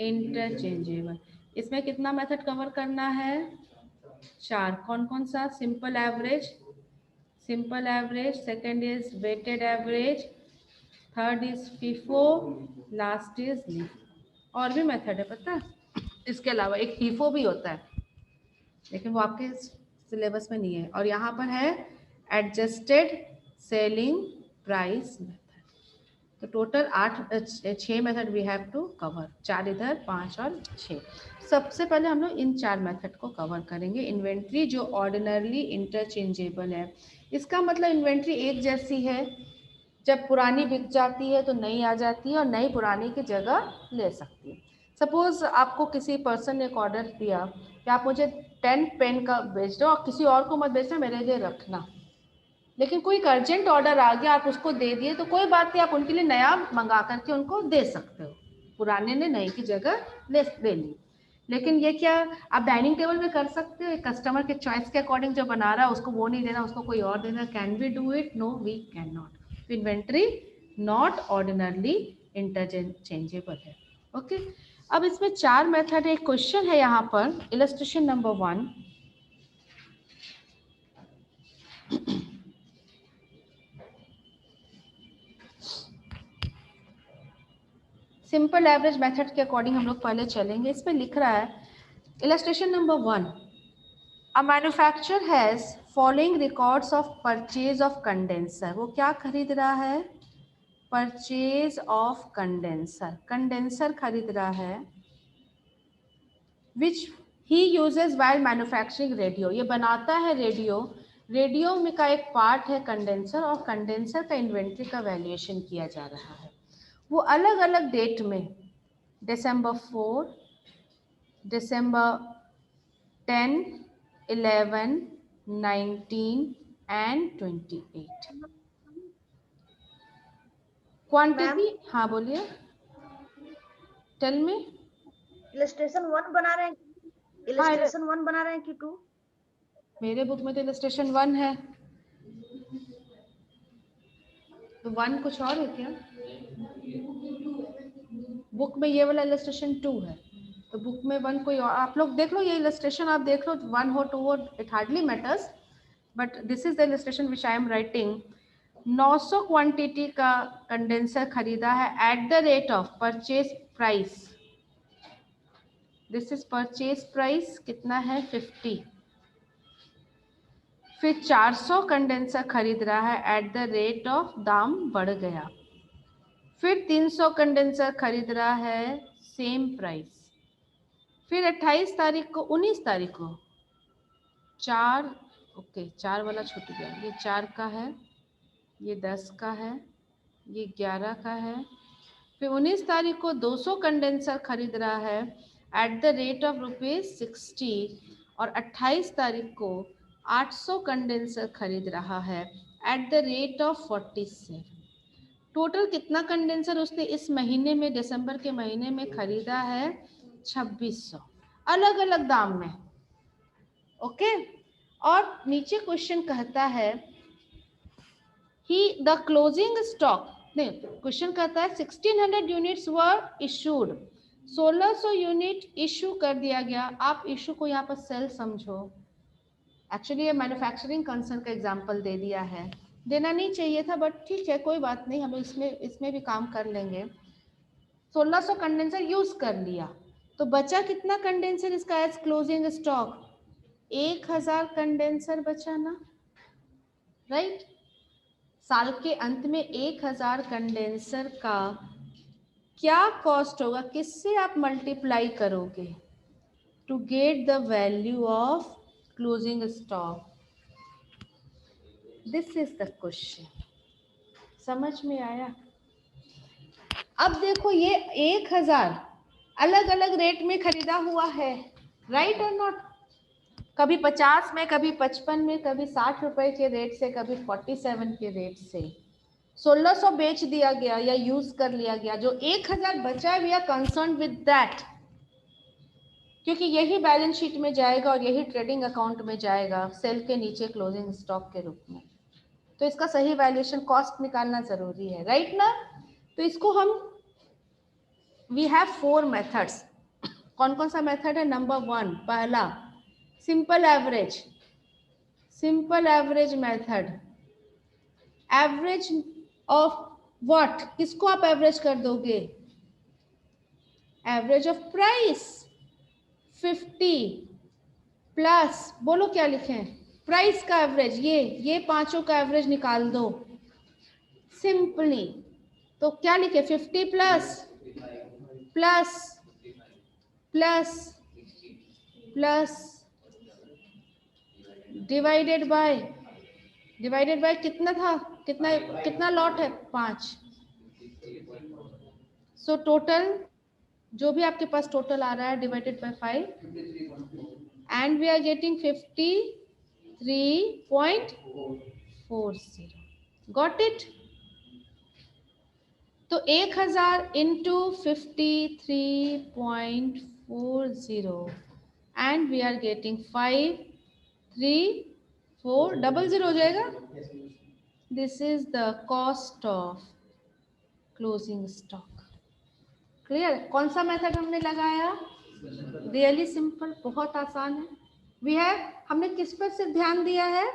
इंटरचेंजेबल। इसमें कितना मेथड कवर करना है, 4। कौन कौन सा, simple average, second is weighted average, third is FIFO, last is LIFO. और भी मेथड है पता है, इसके अलावा एक फीफो भी होता है लेकिन वो आपके सिलेबस में नहीं है, और यहाँ पर है एडजस्टेड सेलिंग प्राइस मेथड। तो total 6 method we have to cover, 4 इधर 5 और 6। सबसे पहले हम लोग इन 4 मेथड को कवर करेंगे। इन्वेंट्री जो ऑर्डिनरली इंटरचेंजेबल है, इसका मतलब इन्वेंट्री एक जैसी है, जब पुरानी बिक जाती है तो नई आ जाती है और नई पुरानी की जगह ले सकती है। सपोज आपको किसी पर्सन ने एक ऑर्डर दिया कि आप मुझे 10 पेन का बेच दो और किसी और को मत बेचना, मेरे लिए रखना, लेकिन कोई अर्जेंट ऑर्डर आ गया आप उसको दे दिए, तो कोई बात नहीं, आप उनके लिए नया मंगा करके उनको दे सकते हो, पुराने ने नई की जगह ले ली। लेकिन ये क्या आप डाइनिंग टेबल में कर सकते हो, एक कस्टमर के चॉइस के अकॉर्डिंग जो बना रहा है उसको वो नहीं देना, उसको कोई और देना, can we do it, no we can not. Inventory not ordinarily interchangeable है। ओके अब इसमें 4 मेथड है। एक क्वेश्चन है यहाँ पर, illustration number 1। Simple average method के अकॉर्डिंग हम लोग पहले चलेंगे। इसमें लिख रहा है illustration number 1, a manufacturer has following records of purchase of condenser. वो क्या खरीद रहा है, परचेज ऑफ कंडेंसर, कंडेंसर खरीद रहा है, विच ही यूजेज वाइल मैन्युफैक्चरिंग रेडियो। ये बनाता है रेडियो, रेडियो में का एक पार्ट है कंडेंसर, और कंडेंसर का इन्वेंट्री का वैल्यूएशन किया जा रहा है। वो अलग अलग डेट में December 4, December 10, 11, 19 and 28 क्वांटिटी। हाँ बोलिए, टेल मी। इलस्ट्रेशन 1 बना रहे हैं, इलस्ट्रेशन 1 बना रहे हैं कि 2? मेरे बुक में तो इलस्ट्रेशन 1 है, तो 1 कुछ और है क्या, बुक में ये वाला इलस्ट्रेशन 2 है, तो बुक में 1 कोई और, आप लोग देख लो, ये इलस्ट्रेशन आप देख लो, 1 हो 2 हो, it hardly matters, but this is the illustration which I am writing. 900 quantity का कंडेंसर खरीदा है eight the rate of purchase price. This is purchase price कितना है 50. फिर 400 कंडेंसर खरीद रहा है एट द रेट ऑफ दाम बढ़ गया. फिर 300 कंडेंसर खरीद रहा है सेम प्राइस. फिर 28 तारीख को 19 तारीख को 4 ओके 4 वाला छूट गया. ये 4 का है, ये 10 का है, ये 11 का है. फिर 19 तारीख को 200 कंडेंसर खरीद रहा है एट द रेट ऑफ ₹60 और 28 तारीख को 800 कंडेंसर खरीद रहा है eight the rate of 47. Total कितना कंडेंसर उसने इस महीने में, दिसंबर के महीने में खरीदा है 2600 अलग अलग दाम में. ओके. और नीचे क्वेश्चन कहता है ही द क्लोजिंग स्टॉक, नहीं क्वेश्चन कहता है 1600 यूनिट्स वर इशूड. 1600 यूनिट इशू कर दिया गया. आप इशू को यहाँ पर सेल समझो. एक्चुअली ये मैन्युफैक्चरिंग कंसर्न का एग्जांपल दे दिया है. देना नहीं चाहिए था बट ठीक है कोई बात नहीं, हम इसमें भी काम कर लेंगे. 1600 कंडेंसर यूज कर लिया तो बचा कितना कंडेंसर इसका एज क्लोजिंग स्टॉक? 1000 कंडेंसर बचा ना, राइट. साल के अंत में 1000 कंडेंसर का क्या कॉस्ट होगा, किससे आप मल्टीप्लाई करोगे to get the value of closing stock? This is the question. समझ में आया? अब देखो ये 1000 अलग अलग रेट में खरीदा हुआ है, राइट और नॉट. कभी 50 में, कभी 55 में, कभी 60 रुपए के रेट से, कभी 47 के रेट से 1600 बेच दिया गया या यूज कर लिया गया. जो 1000 बचा है we are concern with that, क्योंकि यही बैलेंस शीट में जाएगा और यही ट्रेडिंग अकाउंट में जाएगा सेल के नीचे क्लोजिंग स्टॉक के रूप में. तो इसका सही वैल्यूएशन कॉस्ट निकालना जरूरी है, राइट ना. तो इसको हम वी हैव 4 मेथड्स. कौन कौन सा मेथड है? नंबर 1 पहला simple average. Simple average method. Average of what? किसको आप एवरेज कर दोगे? एवरेज ऑफ प्राइस 50 प्लस, बोलो क्या लिखें? प्राइस का एवरेज. ये पांचों का एवरेज निकाल दो सिंपली. तो क्या लिखे? 50 plus plus plus plus divided by कितना था, कितना लॉट है? 5. सो टोटल जो भी आपके पास टोटल आ रहा है divided by 5 and we are getting 53.40. Got it? तो 1000 into 53.40 and we are getting 5340 हो जाएगा. This is the cost of closing stock. Clear? कौन सा मेथड हमने लगाया? रियली सिंपल, बहुत आसान है. हमने किस पर से ध्यान दिया है?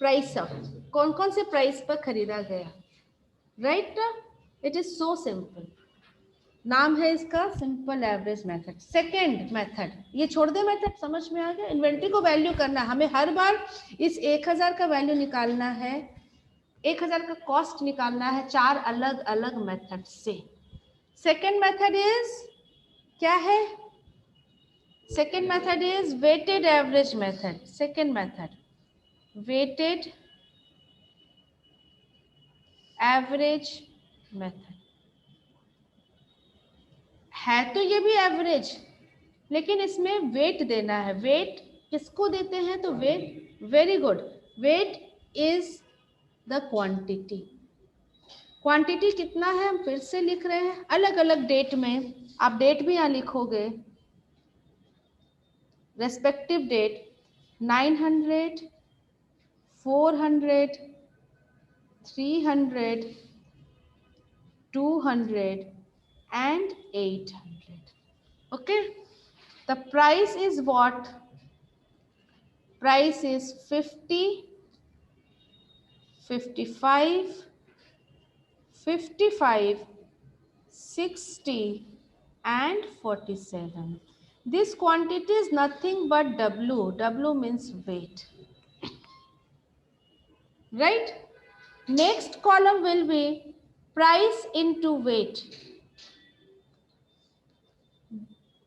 Price of. कौन कौन से प्राइस पर खरीदा गया, right. It is so simple. नाम है इसका simple average method. Second method, ये छोड़ दे मेथड, समझ में आ गया. इन्वेंट्री को वैल्यू करना, हमें हर बार इस 1000 का वैल्यू निकालना है, 1000 का कॉस्ट निकालना है 4 अलग अलग मेथड से. सेकेंड मेथड इज क्या है? Second method is weighted average method. Second method weighted average method है. तो ये भी एवरेज, लेकिन इसमें वेट देना है. वेट किसको देते हैं? तो weight, very good, weight is the quantity. Quantity कितना है हम फिर से लिख रहे हैं अलग अलग डेट में. आप डेट भी यहाँ लिखोगे, respective date 900, 400, 300, 200 and 800. Okay, the price is what? Price is 50 55, 55, 60 and 47. This quantity is nothing but W. W means weight. Right? Next column will be price into weight.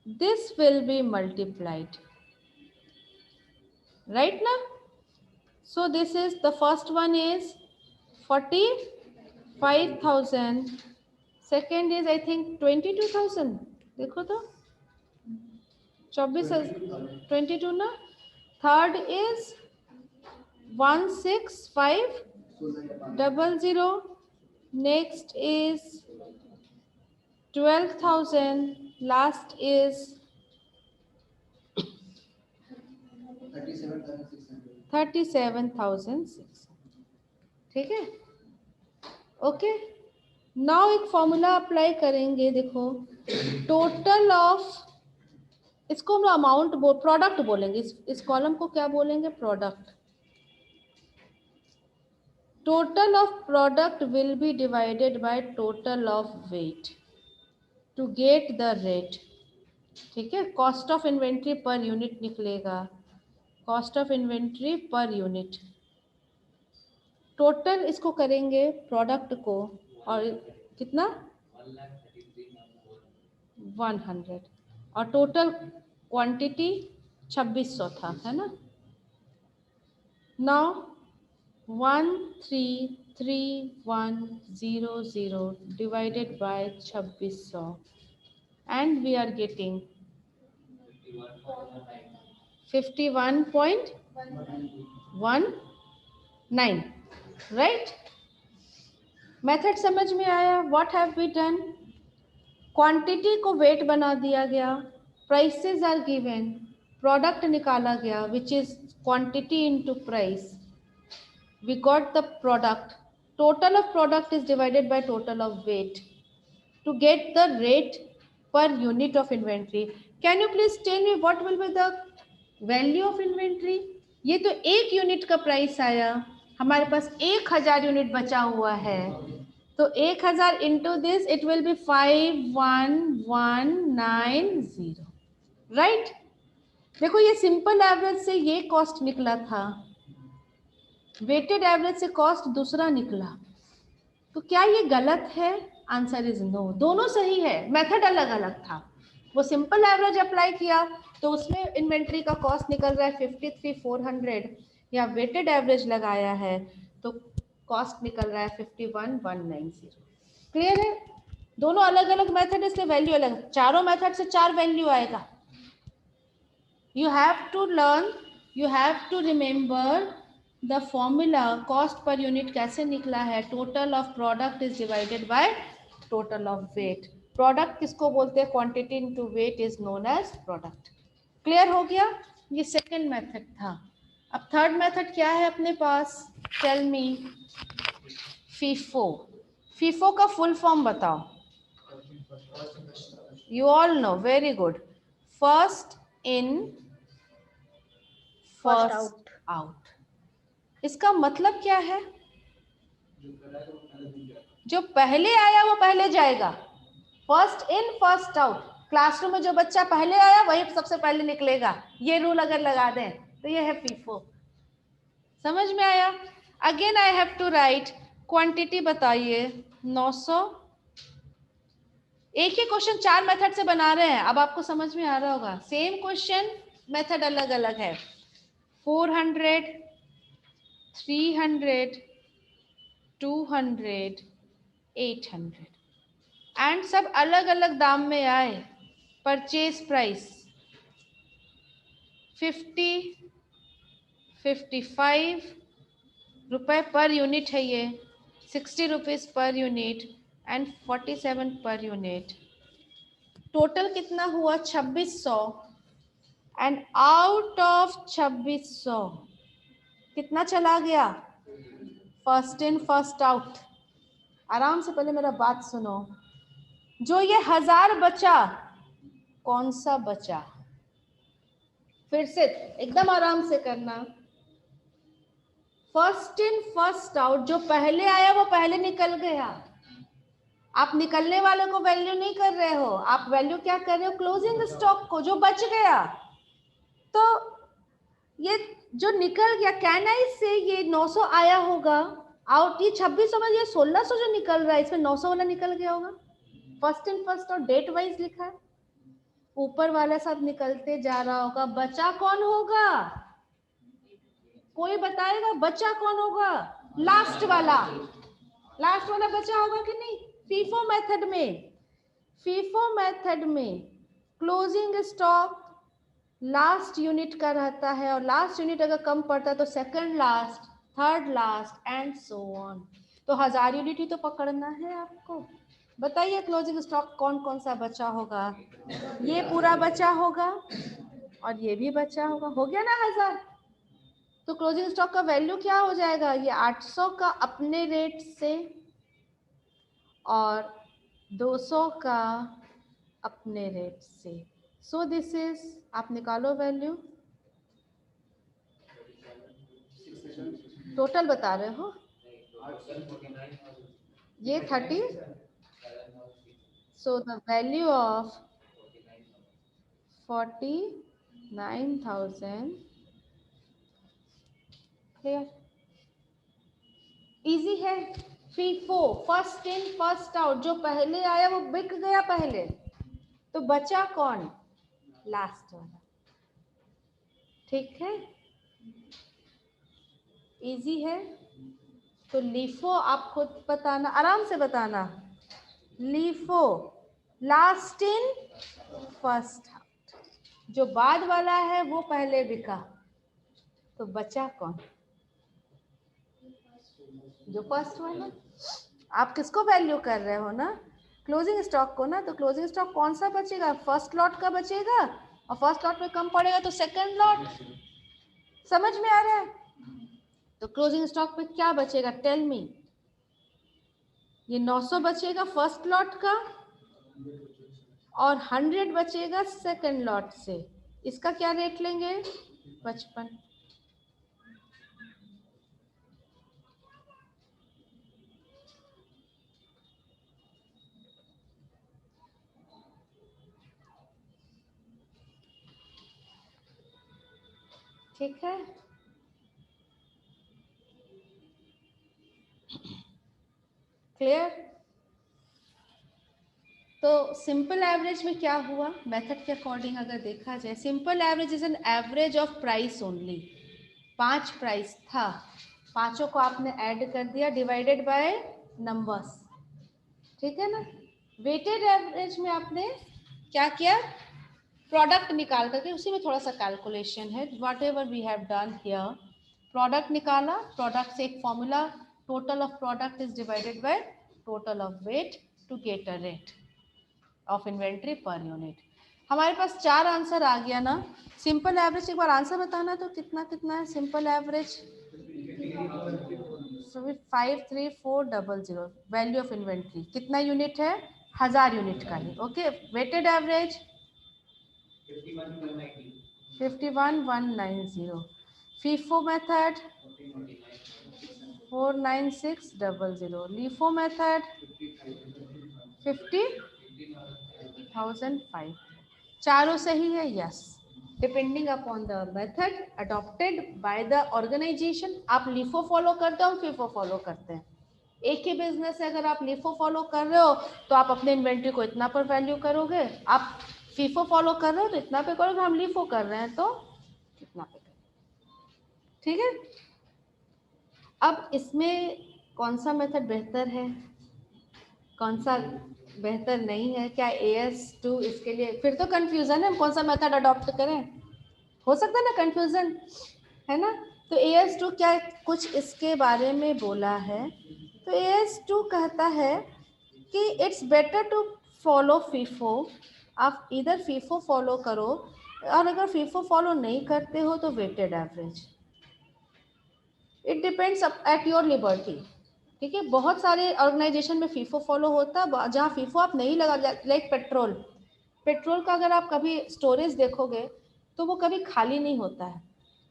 This will be multiplied. Right now? So this is the first one is 45,000. Second is I think 22,000. देखो तो 22 ना. Third is 16500. Next is 12,000. Last is 37,600. ठीक है. ओके. नाउ एक फॉर्मूला अप्लाई करेंगे. देखो टोटल ऑफ, इसको हम अमाउंट प्रोडक्ट बोलेंगे. इस कॉलम को क्या बोलेंगे? Product. Total of product will be divided by total of weight to get the rate. ठीक है. Cost of inventory per unit निकलेगा. Cost of inventory per unit. Total इसको करेंगे प्रोडक्ट को, और कितना 100, और टोटल क्वांटिटी 2600 था, है ना. Now 133,100 divided by 2600 and we are getting 51.19. right? Method समझ में आया? What have we done? Quantity को वेट बना दिया गया. Prices are given. प्रोडक्ट निकाला गया which is quantity into price. We got the product. Total of product is divided by total of weight to get the rate per unit of inventory. Can you please tell me what will be the value of inventory? ये तो एक यूनिट का प्राइस आया. हमारे पास 1000 यूनिट बचा हुआ है, तो 1000 into this it will be 51,190. Right? देखो ये सिंपल एवरेज से ये कॉस्ट निकला था, वेटेड एवरेज से कॉस्ट दूसरा निकला. तो क्या ये गलत है? Answer is no. दोनों सही है, मेथड अलग अलग था. वो सिंपल एवरेज अप्लाई किया तो उसमें इन्वेंट्री का कॉस्ट निकल रहा है 53,400, या वेटेड एवरेज लगाया है तो कॉस्ट निकल रहा है 51,190. क्लियर है? दोनों अलग अलग मेथड, इसलिए वैल्यू अलग. चारों मेथड से 4 वैल्यू आएगा. You have to learn, you have to remember the formula. Cost per unit कैसे निकला है? Total of product is divided by total of weight. Product किसको बोलते हैं? Quantity into weight is known as product. Clear हो गया? ये सेकंड मेथड था. अब थर्ड मेथड क्या है अपने पास? Tell me. फीफो. फीफो का फुल फॉर्म बताओ. You all know. Very good. First in first out. इसका मतलब क्या है? जो पहले आया वो पहले जाएगा. First in first out. Classroom में जो बच्चा पहले आया वही सबसे पहले निकलेगा. ये रूल अगर लगा दें तो ये है फीफो. समझ में आया? Again I have to write. Quantity बताइए 900. एक ही क्वेश्चन 4 मेथड से बना रहे हैं. अब आपको समझ में आ रहा होगा. सेम क्वेश्चन, मेथड अलग अलग है. 400, 300, 200, 800 एंड सब अलग अलग दाम में आए. परचेज प्राइस 50, 55 रुपए पर यूनिट है. ये 60 रुपीज पर यूनिट एंड 47 पर यूनिट. टोटल कितना हुआ? 2600. एंड आउट ऑफ 2600 कितना चला गया? First in first out. आराम से पहले मेरा बात सुनो. जो ये 1000 बचा, कौन सा बचा? फिर से एकदम आराम से करना. फर्स्ट इन फर्स्ट आउट, जो पहले आया वो पहले निकल गया। आप निकलने वाले को वैल्यू नहीं कर रहे हो, आप वैल्यू क्या कर रहे हो, क्लोजिंग स्टॉक को, जो बच गया। तो ये जो निकल गया, कैन आई से ये 900 आया होगा आउट, ये 2600 में ये 1600 जो निकल रहा है इसमें 900 वाला निकल गया होगा। फर्स्ट इन फर्स्ट और डेट वाइज लिखा है, ऊपर वाला सब निकलते जा रहा होगा। बचा कौन होगा, कोई बताएगा बचा कौन होगा, लास्ट वाला, लास्ट वाला बचा होगा कि नहीं। फीफो मेथड में, फीफो मेथड में क्लोजिंग स्टॉक लास्ट यूनिट का रहता है, और लास्ट यूनिट अगर कम पड़ता है तो second last, third last and so on. तो 1000 यूनिट ही तो पकड़ना है आपको। बताइए क्लोजिंग स्टॉक कौन कौन सा बचा होगा, ये पूरा बचा होगा और ये भी बचा होगा, हो गया ना 1000। तो क्लोजिंग स्टॉक का वैल्यू क्या हो जाएगा, ये 800 का अपने रेट से और 200 का अपने रेट से। सो दिस इज, आप निकालो वैल्यू, टोटल बता रहे हो ये 30। So the value of 49,000। Clear, easy है। FIFO, first in first out, जो पहले आया वो बिक गया पहले, तो बचा कौन, लास्ट वाला। ठीक है, इजी है। तो लीफो आप खुद बताना, आराम से बताना। LIFO last in first out, जो बाद वाला है वो पहले बिका, तो बचा कौन, जो फर्स्ट वाला। आप किसको वैल्यू कर रहे हो ना, क्लोजिंग स्टॉक को ना। तो क्लोजिंग स्टॉक कौन सा बचेगा, फर्स्ट लॉट का बचेगा, और फर्स्ट लॉट में कम पड़ेगा तो सेकंड लॉट। समझ में आ रहा है। तो क्लोजिंग स्टॉक पे क्या बचेगा, टेल मी। ये 900 बचेगा फर्स्ट लॉट का और 100 बचेगा सेकंड लॉट से। इसका क्या रेट लेंगे, 55। ठीक है, क्लियर। तो सिंपल एवरेज में क्या हुआ, मेथड के अकॉर्डिंग अगर देखा जाए, simple average is an average of price only. 5 price था, पांचों को आपने ऐड कर दिया डिवाइडेड बाय नंबर्स, ठीक है ना। वेटेड एवरेज में आपने क्या किया, प्रोडक्ट निकाल करके, उसी में थोड़ा सा कैलकुलेशन है, whatever we have done here. Product निकाला, प्रोडक्ट से एक formula, total of product is divided by total of weight to get a rate of inventory per unit. हमारे पास 4 आंसर आ गया ना। सिंपल एवरेज एक बार आंसर बताना तो कितना कितना है simple average, 53400। Value of inventory कितना यूनिट है, 1000 यूनिट का ही। Okay, weighted average 51,190। FIFO method 49600। LIFO method 50,005। चारों सही है, yes. Depending upon the method adopted by the organization. आप लीफो फॉलो करते हो, हम फीफो फॉलो करते हैं। एक ही बिजनेस है, अगर आप लीफो फॉलो कर रहे हो तो आप अपने इन्वेंट्री को इतना पर वैल्यू करोगे, आप फीफो फॉलो कर रहे हो तो इतना पे करोगे, हम लीफो कर रहे हैं तो कितना पे करोगे। ठीक है, अब इसमें कौन सा मेथड बेहतर है, कौन सा बेहतर नहीं है, क्या AS2 इसके लिए, फिर तो कंफ्यूजन है, हम कौन सा मेथड अडॉप्ट करें, हो सकता है ना कंफ्यूजन, है ना। तो AS2 क्या कुछ इसके बारे में बोला है। तो AS2 कहता है कि it's better to follow FIFO. आप इधर फीफो फॉलो करो, और अगर फीफो फॉलो नहीं करते हो तो weighted average. It depends at your liberty. ठीक है, बहुत सारे ऑर्गेनाइजेशन में फीफो फॉलो होता है, जहाँ फीफो आप नहीं लगा, लाइक पेट्रोल। पेट्रोल का अगर आप कभी स्टोरेज देखोगे तो वो कभी खाली नहीं होता है,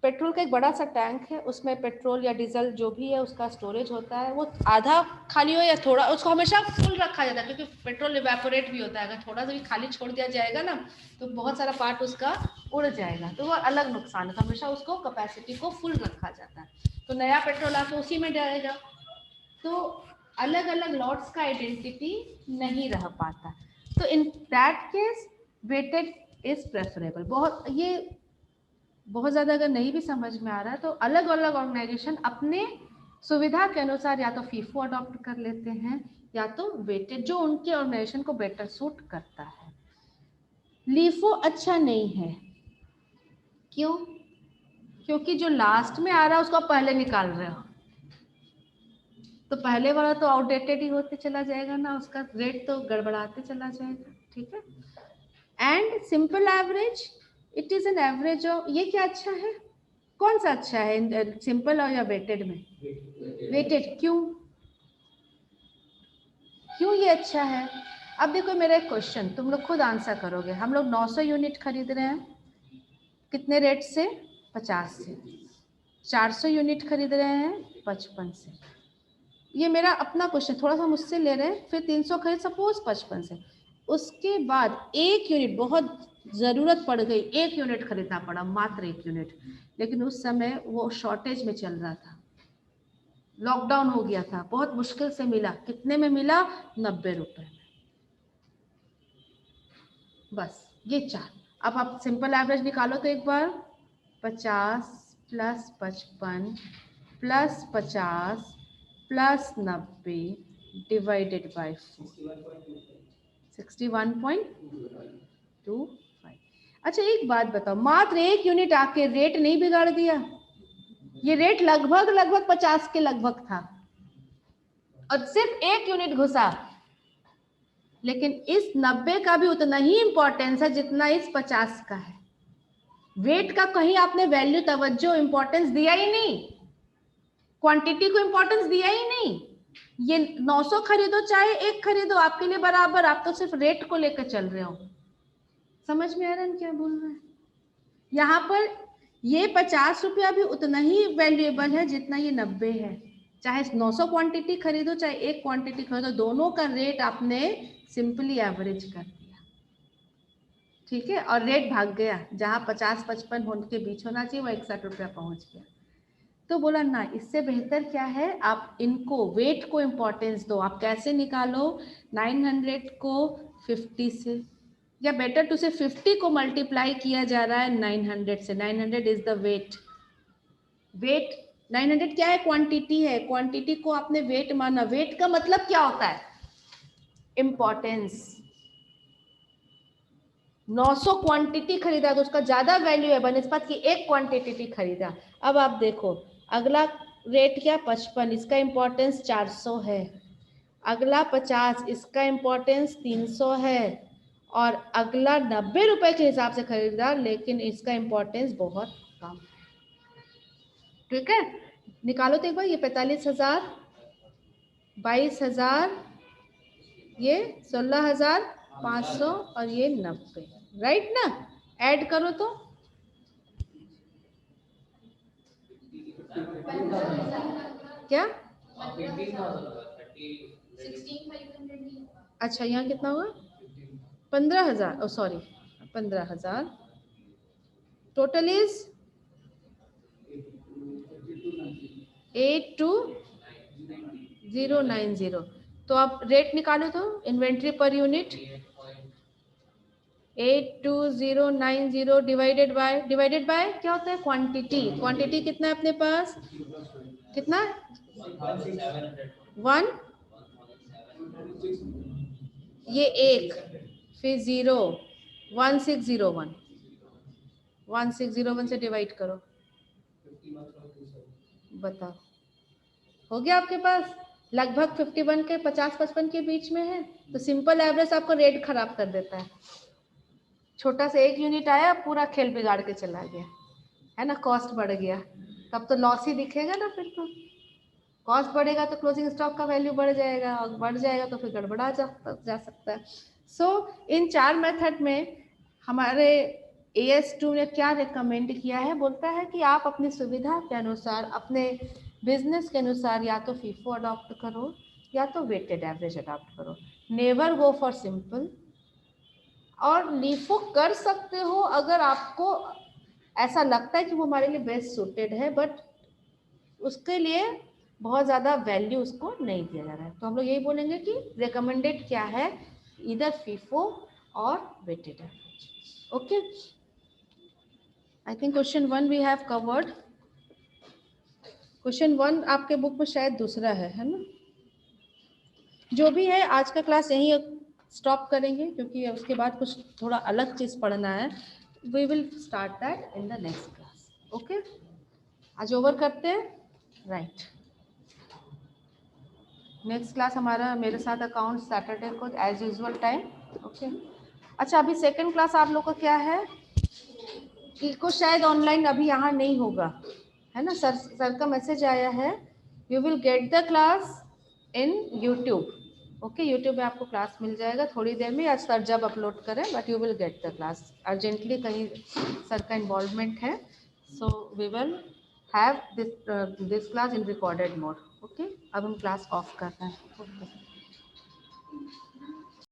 पेट्रोल का एक बड़ा सा टैंक है, उसमें पेट्रोल या डीजल जो भी है उसका स्टोरेज होता है। वो आधा खाली हो या थोड़ा, उसको हमेशा फुल रखा जाता है क्योंकि पेट्रोल इवेपोरेट भी होता है। अगर थोड़ा सा भी खाली छोड़ दिया जाएगा ना तो बहुत सारा पार्ट उसका उड़ जाएगा, तो वो अलग नुकसान है। तो हमेशा उसको कैपेसिटी को फुल रखा जाता है। तो नया पेट्रोल आके उसी में डालेगा, तो अलग अलग लॉट्स का आइडेंटिटी नहीं रह पाता। तो in that case weighted is preferable. बहुत ज़्यादा अगर नहीं भी समझ में आ रहा है तो अलग अलग ऑर्गेनाइजेशन अपने सुविधा के अनुसार या तो फीफो अडॉप्ट कर लेते हैं या तो वेटेड, जो उनके ऑर्गेनाइजेशन को बेटर सूट करता है। लीफो अच्छा नहीं है, क्यों? क्योंकि जो लास्ट में आ रहा है उसको आप पहले निकाल रहे हो, तो पहले वाला तो आउटडेटेड ही होते चला जाएगा ना, उसका रेट तो गड़बड़ाते चला जाएगा। ठीक है। And simple average, it is an average of, ये क्या अच्छा है? कौन सा अच्छा है, सिंपल और या वेटेड में? वेटेड। क्यों ये अच्छा है? अब देखो मेरा एक क्वेश्चन, तुम लोग खुद आंसर करोगे। हम लोग 900 यूनिट खरीद रहे हैं, कितने रेट से? 50 से। 400 यूनिट खरीद रहे हैं 55 से। ये मेरा अपना क्वेश्चन, थोड़ा सा मुझसे ले रहे हैं। फिर 300 खरीद सपोज 55 से। उसके बाद एक यूनिट, बहुत ज़रूरत पड़ गई, एक यूनिट खरीदना पड़ा, मात्र एक यूनिट। लेकिन उस समय वो शॉर्टेज में चल रहा था, लॉकडाउन हो गया था, बहुत मुश्किल से मिला। कितने में मिला? 90 रुपए में। बस ये 4। अब आप सिंपल एवरेज निकालो तो एक बार, 50 plus 55 plus 50 plus 90 divided by 61.25। अच्छा एक बात बताओ, मात्र एक यूनिट आके रेट नहीं बिगाड़ दिया? ये रेट लगभग 50 के लगभग था और सिर्फ एक यूनिट घुसा। लेकिन इस 90 का भी उतना ही इंपॉर्टेंस है जितना इस 50 का है। वेट का कहीं आपने वैल्यू, तवज्जो, इंपॉर्टेंस दिया ही नहीं, क्वांटिटी को इंपॉर्टेंस दिया ही नहीं। ये 900 खरीदो चाहे एक खरीदो, आपके लिए बराबर, आप तो सिर्फ रेट को लेकर चल रहे हो। समझ में आ रहा है क्या बोल रहे हैं? यहाँ पर ये 50 रुपया भी उतना ही वैल्यूएबल है जितना ये 90 है। चाहे 900 क्वांटिटी खरीदो चाहे एक क्वांटिटी खरीदो, दोनों का रेट आपने सिंपली एवरेज कर दिया। ठीक है। और रेट भाग गया, जहाँ 50-55 होने के बीच होना चाहिए वो 61 रुपया पहुंच गया। तो बोला ना, इससे बेहतर क्या है, आप इनको वेट को इम्पोर्टेंस दो। आप कैसे निकालो? 900 को 50 से, या बेटर टू से 50 को मल्टीप्लाई किया जा रहा है 900 से। 900 इज द वेट। वेट 900 क्या है? क्वांटिटी है। क्वांटिटी को आपने वेट माना। वेट का मतलब क्या होता है? इम्पोर्टेंस। 900 क्वांटिटी खरीदा तो उसका ज्यादा वैल्यू है बनिस्बत की एक क्वांटिटी खरीदा। अब आप देखो अगला रेट क्या? 55, इसका इम्पोर्टेंस 400 है। अगला 50, इसका इम्पोर्टेंस 300 है। और अगला 90 रुपए के हिसाब से खरीदा लेकिन इसका इम्पोर्टेंस बहुत कम है। ठीक है। निकालो तो एक बार, ये 45,000, 22,000, ये 16,500 और ये 90, राइट ना? ऐड करो तो क्या? अच्छा यहाँ कितना हुआ? 15,000, ओ सॉरी 15,000। Total is 82090। तो आप रेट निकालो तो, inventory per unit 82090 divided by क्या होता है? क्वांटिटी। क्वांटिटी कितना है अपने पास? कितना? 1, ये 1, फिर 0, 1601, 1601 से डिवाइड करो, बताओ हो गया आपके पास? लगभग 51 के 50-55 के बीच में है। तो सिंपल एवरेज आपको रेट खराब कर देता है। छोटा सा एक यूनिट आया, पूरा खेल बिगाड़ के चला गया, है ना? कॉस्ट बढ़ गया, तब तो लॉस ही दिखेगा ना। फिर तो कॉस्ट बढ़ेगा तो क्लोजिंग स्टॉक का वैल्यू बढ़ जाएगा, और बढ़ जाएगा तो फिर गड़बड़ा जा सकता है। सो इन 4 मेथड में हमारे AS2 ने क्या रिकमेंड किया है, बोलता है कि आप अपनी सुविधा के अनुसार, अपने बिजनेस के अनुसार या तो फीफो अडॉप्ट करो या तो वेटेड एवरेज अडॉप्ट करो, नेवर गो फॉर सिंपल। और लीफो कर सकते हो अगर आपको ऐसा लगता है कि वो हमारे लिए बेस्ट सूटेड है, बट उसके लिए बहुत ज़्यादा वैल्यू उसको नहीं दिया जा रहा है। तो हम लोग यही बोलेंगे कि रिकमेंडेड क्या है, इधर फीफो और weighted average. Okay, I think question 1 we have covered. Question 1 आपके बुक में शायद दूसरा है ना? जो भी है, आज का क्लास यहीं स्टॉप करेंगे क्योंकि उसके बाद कुछ थोड़ा अलग चीज़ पढ़ना है। We will start that in the next class. Okay, आज ओवर करते हैं, राइट। नेक्स्ट क्लास हमारा मेरे साथ अकाउंट सैटरडे को एज यूजुअल टाइम। ओके, अच्छा अभी सेकंड क्लास आप लोग का क्या है, को शायद ऑनलाइन अभी यहाँ नहीं होगा, है ना? सर का मैसेज आया है, you will get the class in YouTube. Okay, YouTube में आपको क्लास मिल जाएगा थोड़ी देर में, या सर जब अपलोड करें, but you will get the class. Urgently कहीं सर का इन्वॉल्वमेंट है, so we will have this class in recorded mode. Okay, अब हम क्लास ऑफ कर रहे हैं।